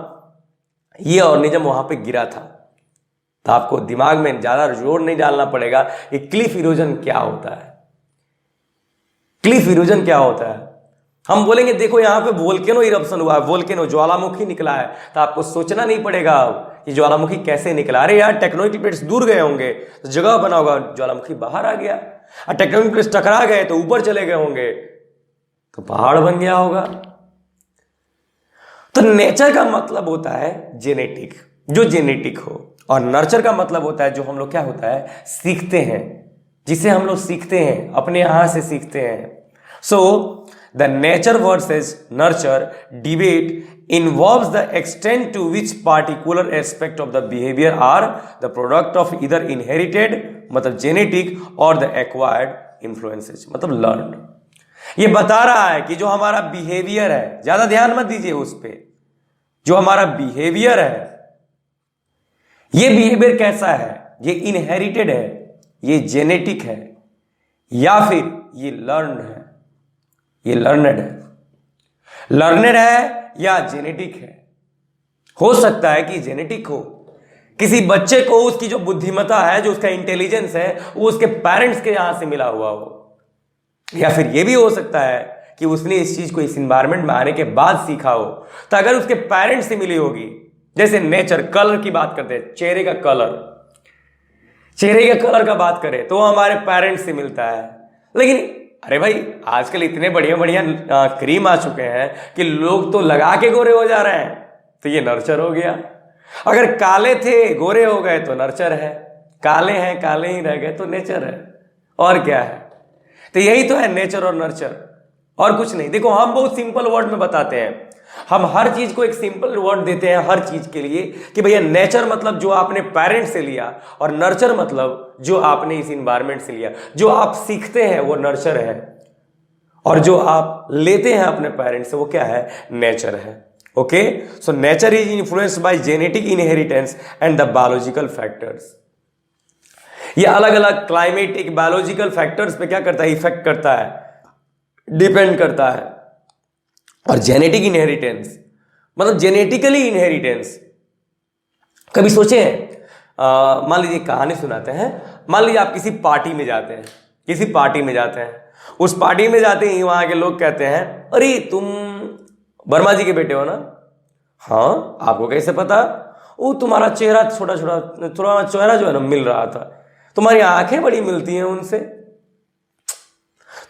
[SPEAKER 1] ये ऑर्गेनिज्म वहां पे गिरा था, तो आपको दिमाग में ज्यादा जोर नहीं डालना पड़ेगा कि क्लिफ इरोजन क्या होता है। क्लिफ इरोजन क्या होता है? हम बोलेंगे देखो यहां पे वोल्केनो इरप्शन हुआ है, वोल्केनो ज्वालामुखी निकला है, तो आपको सोचना नहीं पड़ेगा कि ज्वालामुखी कैसे निकला। अरे यार, टेक्टोनिक प्लेट्स दूर गए होंगे तो जगह बना होगा, ज्वालामुखी बाहर आ गया, और टेक्टोनिक प्लेट्स टकरा गए तो ऊपर चले गए होंगे तो पहाड़ बन गया होगा। तो नेचर का मतलब होता है जेनेटिक, जो जेनेटिक हो, और नर्चर का मतलब होता है जो हम लोग क्या होता है, सीखते हैं, जिसे हम लोग सीखते हैं, अपने यहां से सीखते हैं। सो the nature versus nurture debate involves the extent to which particular aspect of the behavior are the product of either inherited मतलब genetic or the acquired influences मतलब learned। ये बता रहा है कि जो हमारा बिहेवियर है, ज्यादा ध्यान मत दीजिए उस पे, जो हमारा बिहेवियर है, ये बिहेवियर कैसा है, ये इनहेरिटेड है, ये जेनेटिक है, या फिर ये लर्न है, ये लर्नेड है। लर्नेड है या जेनेटिक है। हो सकता है कि जेनेटिक हो, किसी बच्चे को उसकी जो बुद्धिमत्ता है, जो उसका इंटेलिजेंस है, वो उसके पेरेंट्स के यहां से मिला हुआ हो, या फिर यह भी हो सकता है कि उसने इस चीज को इस इंवायरमेंट में आने के बाद सीखा हो। तो अगर उसके पेरेंट्स से मिली होगी, जैसे नेचर, कलर की बात करते हैं, चेहरे का कलर, चेहरे के कलर का बात करें तो हमारे पेरेंट्स से मिलता है। लेकिन अरे भाई, आजकल इतने बढ़िया बढ़िया क्रीम आ चुके हैं कि लोग तो लगा के गोरे हो जा रहे हैं, तो ये नर्चर हो गया। अगर काले थे गोरे हो गए तो नर्चर है, काले हैं काले ही रह गए तो नेचर है, और क्या है। तो यही तो है नेचर और नर्चर, और कुछ नहीं। देखो, हम बहुत सिंपल वर्ड में बताते हैं, हम हर चीज को एक सिंपल वर्ड देते हैं हर चीज के लिए कि भैया नेचर मतलब जो आपने पेरेंट्स से लिया, और नर्चर मतलब जो आपने इस इन्वायरमेंट से लिया। जो आप सीखते हैं वो नर्चर है, और जो आप लेते हैं अपने पेरेंट्स से वो क्या है, नेचर है। Okay, so nature is influenced by genetic inheritance and the biological factors. ये अलग अलग क्लाइमेटिक बायोलॉजिकल फैक्टर्स पे क्या करता है, इफेक्ट करता है, डिपेंड करता है। और जेनेटिक इनहेरिटेंस मतलब जेनेटिकली इनहेरिटेंस। कभी सोचे हैं, मान लीजिए कहानी सुनाते हैं, मान लीजिए आप किसी पार्टी में जाते हैं, किसी पार्टी में जाते हैं, उस पार्टी में जाते ही वहां के लोग कहते हैं, अरे तुम वर्मा जी के बेटे हो ना? हाँ, आपको कैसे पता? वो तुम्हारा चेहरा छोटा छोटा, थोड़ा चेहरा जो है ना मिल रहा था, तुम्हारी आंखें बड़ी मिलती हैं उनसे,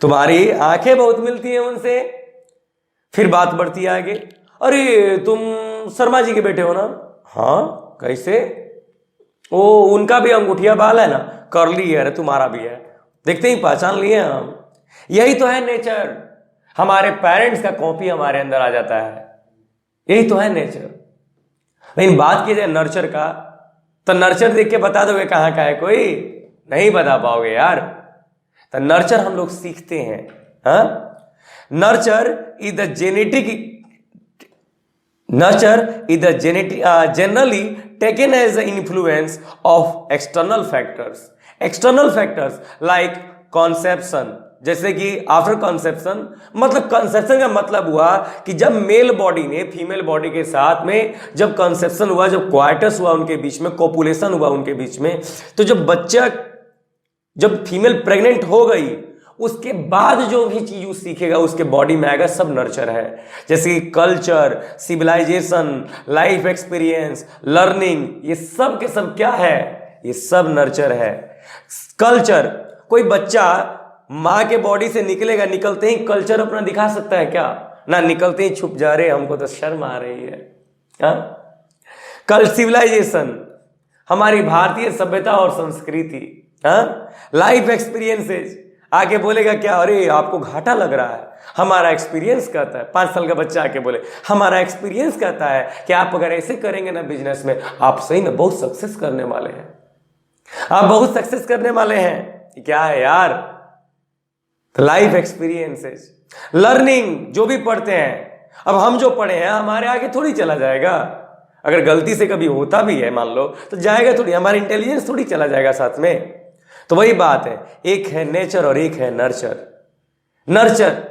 [SPEAKER 1] तुम्हारी आंखें बहुत मिलती हैं उनसे। फिर बात बढ़ती है आगे, अरे तुम शर्मा जी के बेटे हो ना? हाँ, कैसे? ओ, उनका भी अंगूठिया बाल है ना, कर्ली है, अरे तुम्हारा भी है, देखते ही पहचान लिए हम। यही तो है नेचर, हमारे पेरेंट्स का कॉपी हमारे अंदर आ जाता है, यही तो है नेचर। लेकिन बात की जाए नर्चर का, तो नर्चर देख के बता दोगे कहां का है? कोई नहीं बता पाओगे यार। तो नर्चर हम लोग सीखते हैं। हाँ, nurture is the genetic generally taken as the influence of external factors like conception, जैसे कि आफ्टर कंसेप्शन। मतलब कंसेप्शन का मतलब हुआ कि जब मेल बॉडी ने फीमेल बॉडी के साथ में जब कंसेप्शन हुआ, जब क्वाइटस हुआ उनके बीच में, कोपुलेशन हुआ उनके बीच में, तो जब बच्चा, जब फीमेल प्रेग्नेंट हो गई, उसके बाद जो भी चीज वो सीखेगा उसके बॉडी में आएगा, सब नर्चर है। जैसे कि culture, civilisation, life experience, learning, ये सब के सब क्या है? ये सब नर्चर है। कल्चर, कोई बच्चा माँ के बॉडी से निकलेगा, निकलते ही कल्चर अपना दिखा सकता है क्या? ना, निकलते ही छुप जा रहे, हमको तो शर्म आ रही है। कल सिविलाइजेशन, हमारी भारतीय सभ्यता और संस्कृति। लाइफ एक्सपीरियंसेस, आके बोलेगा क्या? अरे आपको घाटा लग रहा है, हमारा एक्सपीरियंस कहता है। 5 साल का बच्चा आके बोले हमारा एक्सपीरियंस कहता है कि आप अगर ऐसे करेंगे ना बिजनेस में, आप सही में बहुत सक्सेस करने वाले हैं, आप बहुत सक्सेस करने वाले हैं। क्या है यार? लाइफ एक्सपीरियंसेस, लर्निंग, जो भी पढ़ते हैं, अब हम जो पढ़े हैं हमारे आगे थोड़ी चला जाएगा। अगर गलती से कभी होता भी है मान लो तो जाएगा थोड़ी, हमारा इंटेलिजेंस थोड़ी चला जाएगा साथ में। तो वही बात है, एक है नेचर और एक है नर्चर। नर्चर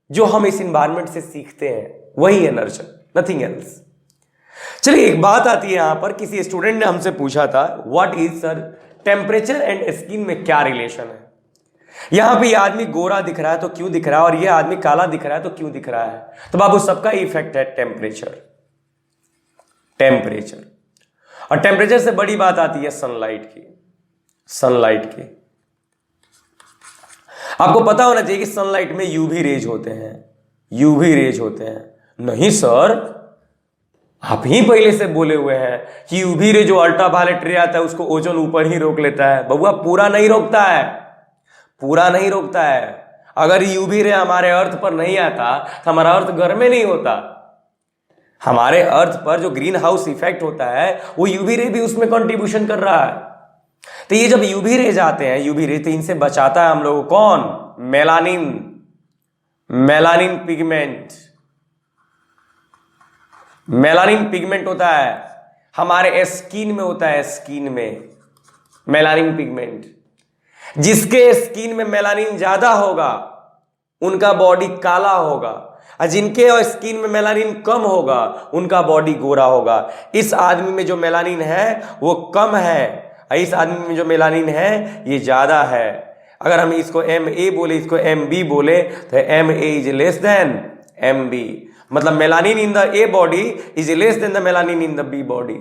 [SPEAKER 1] जो हम इस इन्वायरमेंट से सीखते हैं वही है नर्चर, नथिंग एल्स। चलिए, एक बात आती है यहां पर, किसी स्टूडेंट ने हमसे पूछा था what is sir temperature and skin में क्या रिलेशन है? यहां पे ये आदमी गोरा दिख रहा है तो क्यों दिख रहा है, और ये आदमी काला दिख रहा है तो क्यों दिख रहा है? तो बाबू सबका इफेक्ट है टेम्परेचर। टेम्परेचर और टेम्परेचर से बड़ी बात आती है सनलाइट की। सनलाइट की आपको पता होना चाहिए कि सनलाइट में यूवी रेज होते हैं। यूवी रेज होते हैं। नहीं सर, आप ही पहले से बोले हुए हैं कि यूवी रे जो अल्ट्रावायलेट रे आता है उसको ओजोन ऊपर ही रोक लेता है। बबुआ पूरा नहीं रोकता है, पूरा नहीं रोकता है। अगर यूवी रे हमारे अर्थ पर नहीं आता तो हमारा अर्थ गर्म नहीं होता। हमारे अर्थ पर जो ग्रीन हाउस इफेक्ट होता है वो यूवी रे भी उसमें कंट्रीब्यूशन कर रहा है। तो ये जब यूवी रे जाते हैं, यूवी रे, तो इनसे बचाता है हम लोग को कौन? Melanin. Melanin pigment, melanin pigment होता है हमारे स्किन में, होता है स्किन में मेलानिन पिगमेंट। जिसके स्किन में मेलानिन ज्यादा होगा उनका बॉडी काला होगा, और जिनके स्किन में मेलानिन कम होगा उनका बॉडी गोरा होगा। इस आदमी में जो मेलानिन है वो कम है, इस आदमी में जो मेलानिन है ये ज्यादा है। अगर हम इसको MA बोले, इसको MB बोले, तो MA is less than MB, मतलब melanin in the A body is less than the melanin in the B body.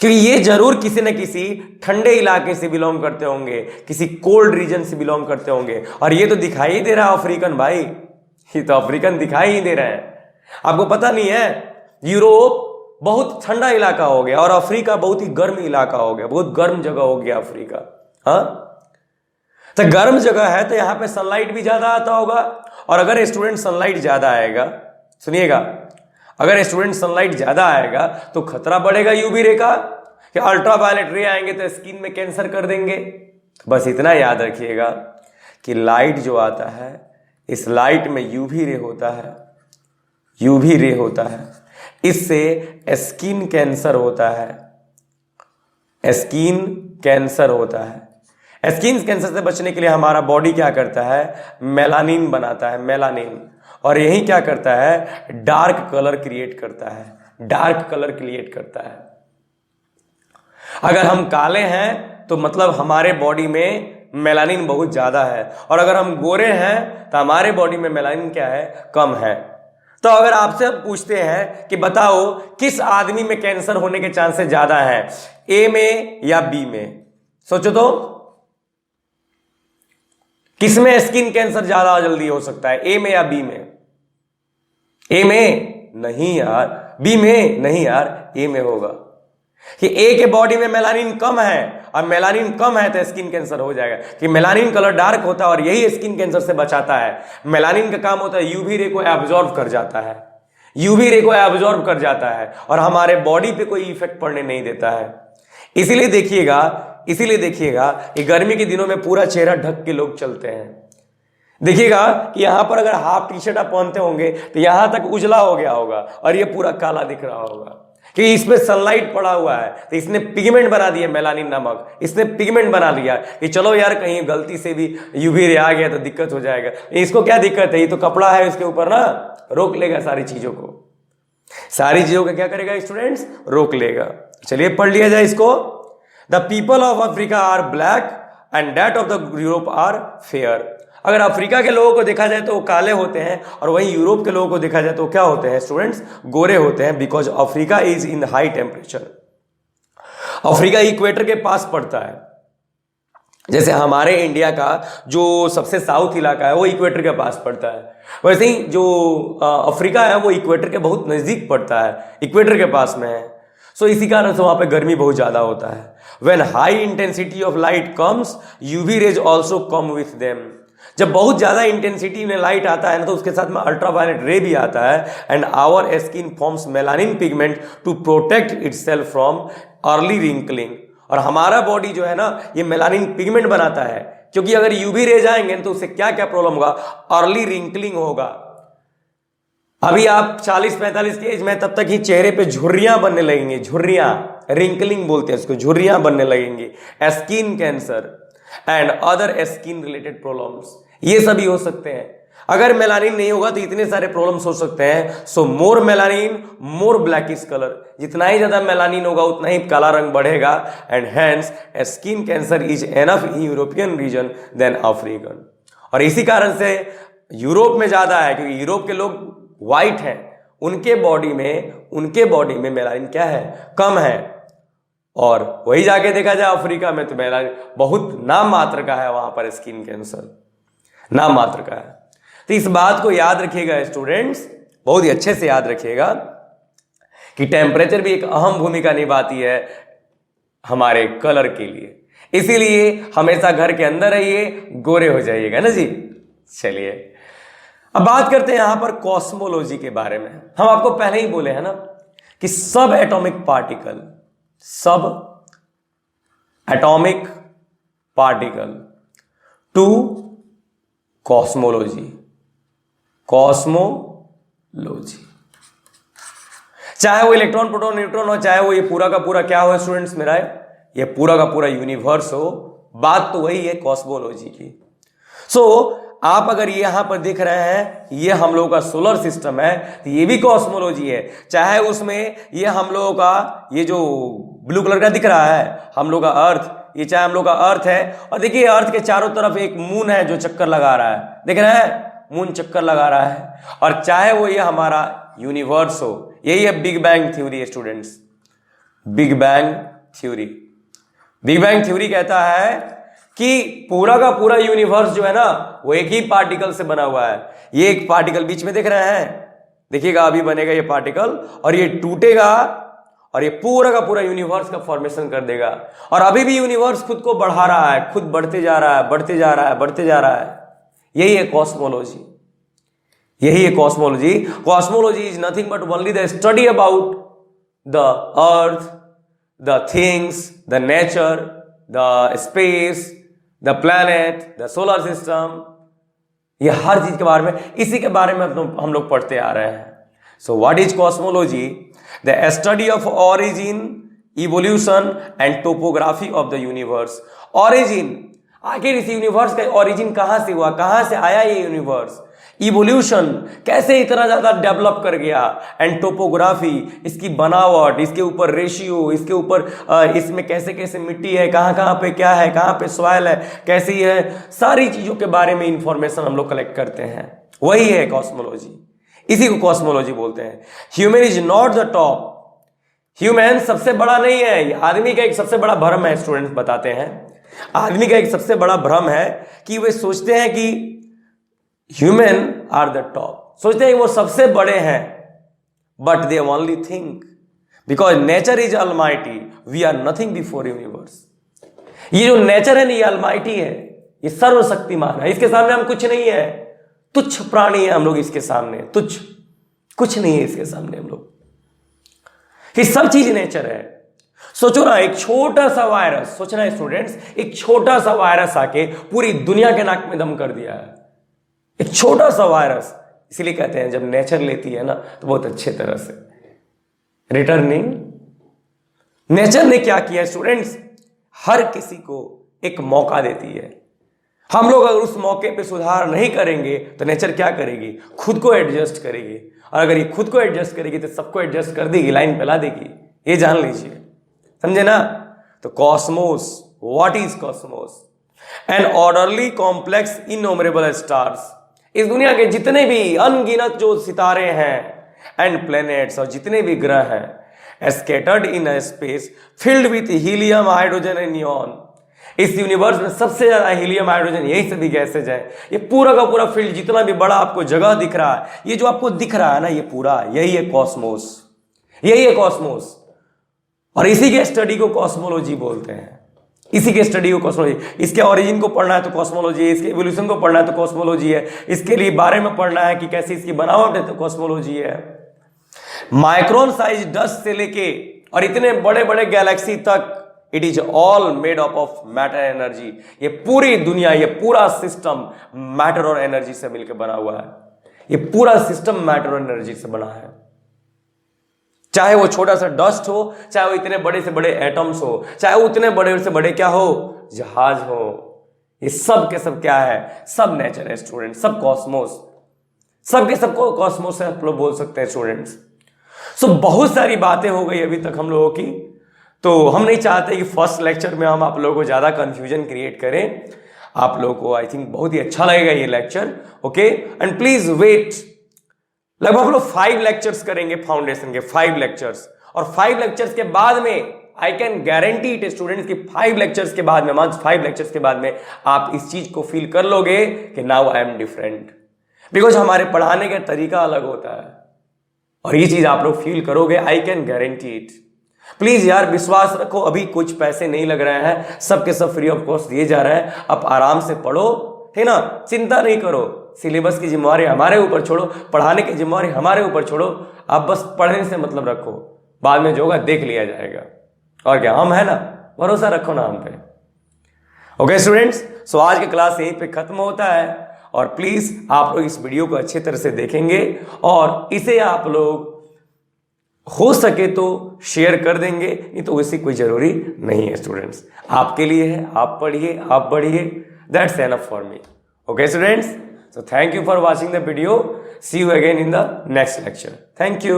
[SPEAKER 1] क्योंकि ये जरूर किसी न किसी ठंडे इलाके से बिलोंग करते होंगे, किसी कोल्ड रीजन से बिलोंग करते होंगे। और ये तो दिखाई ही दे रहा है अफ्रीकन भाई, ये तो अफ्रीकन दिखाई ही दे रहा है। आपको पता नहीं है, यूरोप बहुत ठंडा इलाका हो गया और अफ्रीका बहुत ही गर्म इलाका हो गया, बहुत गर्म जगह हो गया अफ्रीका। हाँ, तो गर्म जगह है तो यहां पे सनलाइट भी ज्यादा आता होगा। और अगर स्टूडेंट सनलाइट ज्यादा आएगा, सुनिएगा, अगर स्टूडेंट सनलाइट ज्यादा आएगा तो खतरा बढ़ेगा यूवी रे का, कि अल्ट्रावायलेट रे आएंगे तो स्किन में कैंसर कर देंगे। बस इतना याद रखिएगा कि लाइट जो आता है, इस लाइट में यूवी रे होता है, यूवी रे होता है, इससे स्किन कैंसर होता है। स्किन कैंसर होता है। स्किन कैंसर से बचने के लिए हमारा बॉडी क्या करता है? मेलानिन बनाता है, मेलानिन। और यही क्या करता है? डार्क कलर क्रिएट करता है, डार्क कलर क्रिएट करता है। अगर हम काले हैं तो मतलब हमारे बॉडी में मेलानिन बहुत ज्यादा है, और अगर हम गोरे हैं तो हमारे बॉडी में मेलानिन क्या है? कम है। तो अगर आपसे पूछते हैं कि बताओ किस आदमी में कैंसर होने के चांसेस ज्यादा हैं, ए में या बी में? सोचो तो, किस में स्किन कैंसर ज्यादा जल्दी हो सकता है, ए में या बी में? ए में नहीं यार, बी में नहीं यार, ए में होगा। कि ए के बॉडी में मेलानिन कम है, और मेलानिन कम है तो स्किन कैंसर हो जाएगा। कि मेलानिन कलर डार्क होता है और यही स्किन कैंसर से बचाता है। मेलानिन का काम होता है यूवी रे को एब्जॉर्ब कर जाता है, यूवी रे को एब्जॉर्ब कर जाता है और हमारे बॉडी पे कोई इफेक्ट पड़ने नहीं देता है। इसीलिए देखिएगा कि गर्मी के दिनों में पूरा चेहरा ढक के लोग चलते हैं। देखिएगा कि यहां पर अगर हाफ टी शर्ट आप पहनते होंगे तो यहां तक उजला हो गया होगा और ये पूरा काला दिख रहा होगा, कि इसमें सनलाइट पड़ा हुआ है तो इसने पिगमेंट बना दिया, मेलानिन नामक, इसने पिगमेंट बना लिया कि चलो यार कहीं गलती से भी यूवी रे आ गया तो दिक्कत हो जाएगा। इसको क्या दिक्कत है, ये तो कपड़ा है, इसके ऊपर ना रोक लेगा सारी चीजों को, सारी चीजों का क्या करेगा स्टूडेंट्स? रोक लेगा। चलिए पढ़ लिया जाए इसको। The people of Africa are black and that of the Europe are fair. अगर अफ्रीका के लोगों को देखा जाए तो वो काले होते हैं, और वहीं यूरोप के लोगों को देखा जाए तो क्या होते हैं स्टूडेंट्स, गोरे होते हैं, because Africa is in high temperature. Africa equator के पास पड़ता है। जैसे हमारे इंडिया का जो सबसे साउथ इलाका है वो इक्वेटर के पास पड़ता है, वैसे ही जो अफ्रीका है वो इक्वेटर के बहुत नजदीक पड़ता है, इक्वेटर के पास में है। सो इसी कारण से वहां पे गर्मी बहुत ज्यादा होता है। When high intensity of light comes, UV rays also come with them. जब बहुत ज्यादा इंटेंसिटी में लाइट आता है ना, तो उसके साथ में अल्ट्रावायलेट रे भी आता है। And our skin forms melanin pigment to protect itself from early wrinkling. और हमारा बॉडी जो है ना, ये मेलानिन पिगमेंट बनाता है, क्योंकि अगर यूवी रे जाएंगे तो उससे क्या क्या प्रॉब्लम होगा, अर्ली रिंकलिंग होगा। अभी आप 40-45 की एज में, तब तक ही चेहरे पे झुर्रियां बनने लगेंगी, झुर्रियां, रिंकलिंग बोलते हैं उसको, झुर्रियां बनने लगेंगी। Skin cancer and other skin related problems, ये सभी हो सकते हैं। अगर मेलानिन नहीं होगा तो इतने सारे प्रॉब्लम्स हो सकते हैं। सो मोर मेलानिन मोर ब्लैकिश कलर, जितना ही ज्यादा मेलानिन होगा उतना ही काला रंग बढ़ेगा। And hence skin cancer is enough in European region then African. और इसी कारण से यूरोप में ज्यादा है, क्योंकि यूरोप के लोग व्हाइट हैं, उनके बॉडी में मेलानिन क्या है, कम है। और वही जाके देखा जाए अफ्रीका में तो मेलानिन बहुत नाम मात्र का है, वहां पर स्किन कैंसर नाम मात्र का है। तो इस बात को याद रखिएगा स्टूडेंट्स, बहुत ही अच्छे से याद रखिएगा कि टेम्परेचर भी एक अहम भूमिका निभाती है हमारे कलर के लिए। इसीलिए हमेशा घर के अंदर रहिए, गोरे हो जाइएगा ना जी। चलिए अब बात करते हैं यहां पर कॉस्मोलॉजी के बारे में। हम आपको पहले ही बोले हैं ना कि सब एटॉमिक पार्टिकल टू कॉस्मोलॉजी, चाहे वो इलेक्ट्रॉन प्रोटॉन न्यूट्रॉन हो, चाहे वो ये पूरा का पूरा क्या हो स्टूडेंट्स मेरा, ये पूरा का पूरा यूनिवर्स हो, बात तो वही है कॉस्मोलॉजी की। सो आप अगर ये यहां पर देख रहे हैं, ये हम लोगों का सोलर सिस्टम है, तो ये भी कॉस्मोलॉजी है। चाहे उसमें ये हम लोगों का ये जो ब्लू कलर का दिख रहा है हम लोग का अर्थ, ये चाहे हम लोग का अर्थ है, और देखिए अर्थ के चारों तरफ एक मून है जो चक्कर लगा रहा है, देख रहे हैं, मून चक्कर लगा रहा है। और चाहे वो ये हमारा यूनिवर्स हो, यही है big bang theory students. Big bang theory कहता है कि पूरा का पूरा यूनिवर्स जो है ना, वो एक ही पार्टिकल से बना हुआ है। ये एक पार्टिकल बीच में देख रहे हैं, देखिएगा अभी बनेगा ये पार्टिकल, और ये टूटेगा और ये पूरा का पूरा यूनिवर्स का फॉर्मेशन कर देगा। और अभी भी यूनिवर्स खुद को बढ़ा रहा है, खुद बढ़ते जा रहा है, बढ़ते जा रहा है, बढ़ते जा रहा है। यही है कॉस्मोलॉजी, यही है cosmology. Cosmology is nothing but only the study about the earth, the things, the nature, the space, the planet, the solar system, ये हर चीज के बारे में, इसी के बारे में हम लोग पढ़ते आ रहे हैं। So what is cosmology? The study of origin, evolution and topography of the universe. Origin, आखिर इस यूनिवर्स का ऑरिजिन कहां से हुआ, कहां से आया ये यूनिवर्स। इवोल्यूशन, कैसे इतना ज्यादा डेवलप कर गया। एंड टोपोग्राफी, इसकी बनावट, इसके ऊपर रेशियो, इसके ऊपर इसमें कैसे कैसे मिट्टी है, कहां कहां पे क्या है, कहां पे सॉइल है, कैसी है, सारी चीजों के बारे में इंफॉर्मेशन हम लोग कलेक्ट करते हैं। वही है कॉस्मोलॉजी, इसी को कॉस्मोलॉजी बोलते हैं। Human is not the top, human सबसे बड़ा नहीं है। आदमी का एक सबसे बड़ा भ्रम है, स्टूडेंट्स बताते हैं, आदमी का एक सबसे बड़ा भ्रम है कि वे सोचते हैं कि ह्यूमन आर द टॉप, सोचते हैं कि वो सबसे बड़े हैं, but they only think because nature is almighty, we are nothing before universe. ये जो नेचर है ना, ये अलमाइटी है, ये सर्वशक्तिमान है, इसके सामने हम कुछ नहीं है, तुच्छ प्राणी है हम लोग इसके सामने, तुच्छ, कुछ नहीं है इसके सामने हम लोग। ये सब चीज नेचर है। सोचो ना, एक छोटा सा वायरस, सोचना स्टूडेंट्स, एक छोटा सा वायरस आके पूरी दुनिया के नाक में दम कर दिया है, एक छोटा सा वायरस। इसीलिए कहते हैं जब नेचर लेती है ना तो बहुत अच्छे तरह से रिटर्निंग। नेचर ने क्या किया स्टूडेंट्स, हर किसी को एक मौका देती है। हम लोग अगर उस मौके पे सुधार नहीं करेंगे तो नेचर क्या करेगी, खुद को एडजस्ट करेगी। और अगर ये खुद को एडजस्ट करेगी तो सबको एडजस्ट कर देगी, लाइन पे ला देगी, ये जान लीजिए, समझे ना। तो cosmos, what is cosmos? And orderly complex innumerable stars, इस दुनिया के जितने भी अनगिनत जो सितारे हैं एंड प्लैनेट्स और जितने भी ग्रह हैं scattered in a space filled with helium hydrogen and neon, इस यूनिवर्स में सबसे ज्यादा हीलियम हाइड्रोजन यही सभी गैसेज है। ये पूरा का पूरा फील्ड जितना भी बड़ा आपको जगह दिख रहा है, ये जो आपको दिख रहा है ना, ये पूरा यही है कॉस्मोस, यही है कॉस्मोस। और इसी के स्टडी को कॉस्मोलॉजी बोलते हैं, इसी के स्टडी को कॉस्मोलॉजी। इसके ओरिजिन को पढ़ना है तो कॉस्मोलॉजी है, इसके एवोल्यूशन को पढ़ना है तो कॉस्मोलॉजी है, इसके लिए बारे में पढ़ना है कि कैसे इसकी बनावट है तो कॉस्मोलॉजी है। माइक्रोन साइज डस्ट से लेके और इतने बड़े बड़े गैलेक्सी तक, it is all made up of matter energy. ये पूरी दुनिया, ये पूरा सिस्टम मैटर और एनर्जी से मिलकर बना हुआ है। ये पूरा सिस्टम मैटर और एनर्जी से बना है। चाहे वो छोटा सा डस्ट हो, चाहे वो इतने बड़े से बड़े एटम्स हो, चाहे वो उतने बड़े से बड़े क्या हो, जहाज हो, ये सब के सब क्या है, सब नेचर है स्टूडेंट, सब कॉस्मोस, सब के सबको कॉस्मोस है आप लोग बोल सकते हैं स्टूडेंट्स। सो बहुत सारी बातें हो गई अभी तक हम लोगों की, तो हम नहीं चाहते कि फर्स्ट लेक्चर में हम आप लोगों को ज्यादा कंफ्यूजन क्रिएट करें। आप लोगों को आई थिंक बहुत ही अच्छा लगेगा ये lecture, okay. And please wait, लगभग हम लोग 5 लेक्चर्स करेंगे फाउंडेशन के, 5 लेक्चर्स, और 5 लेक्चर्स के बाद में I can guarantee it students कि 5 लेक्चर्स के बाद में, मंथ 5 लेक्चर्स के बाद में आप इस चीज को फील कर लोगे कि now I am different, because हमारे पढ़ाने का तरीका अलग होता है और ये चीज आप लोग फील करोगे, I can guarantee it. Please यार विश्वास रखो, अभी कुछ पैसे नहीं लग रहे हैं, सबके सब फ्री ऑफ कॉस्ट दिए जा रहे हैं, आप आराम से पढ़ो, है ना, चिंता नहीं करो, सिलेबस की जिम्मेवारी हमारे ऊपर छोड़ो, पढ़ाने की जिम्मेवारी हमारे ऊपर छोड़ो, आप बस पढ़ने से मतलब रखो, बाद में जो होगा देख लिया जाएगा। और क्या, हम है ना, भरोसा रखो ना हम पे। ओके स्टूडेंट्स, सो आज का क्लास यहीं पे खत्म होता है, और प्लीज आप लोग इस वीडियो को अच्छी तरह से देखेंगे और इसे आप लोग हो सके तो शेयर कर देंगे, नहीं तो वैसे कोई जरूरी नहीं है स्टूडेंट्स, आपके लिए है, आप पढ़िए, आप बढ़िए, that's enough for me. Okay students, so thank you for watching the video, see you again in the next lecture, thank you।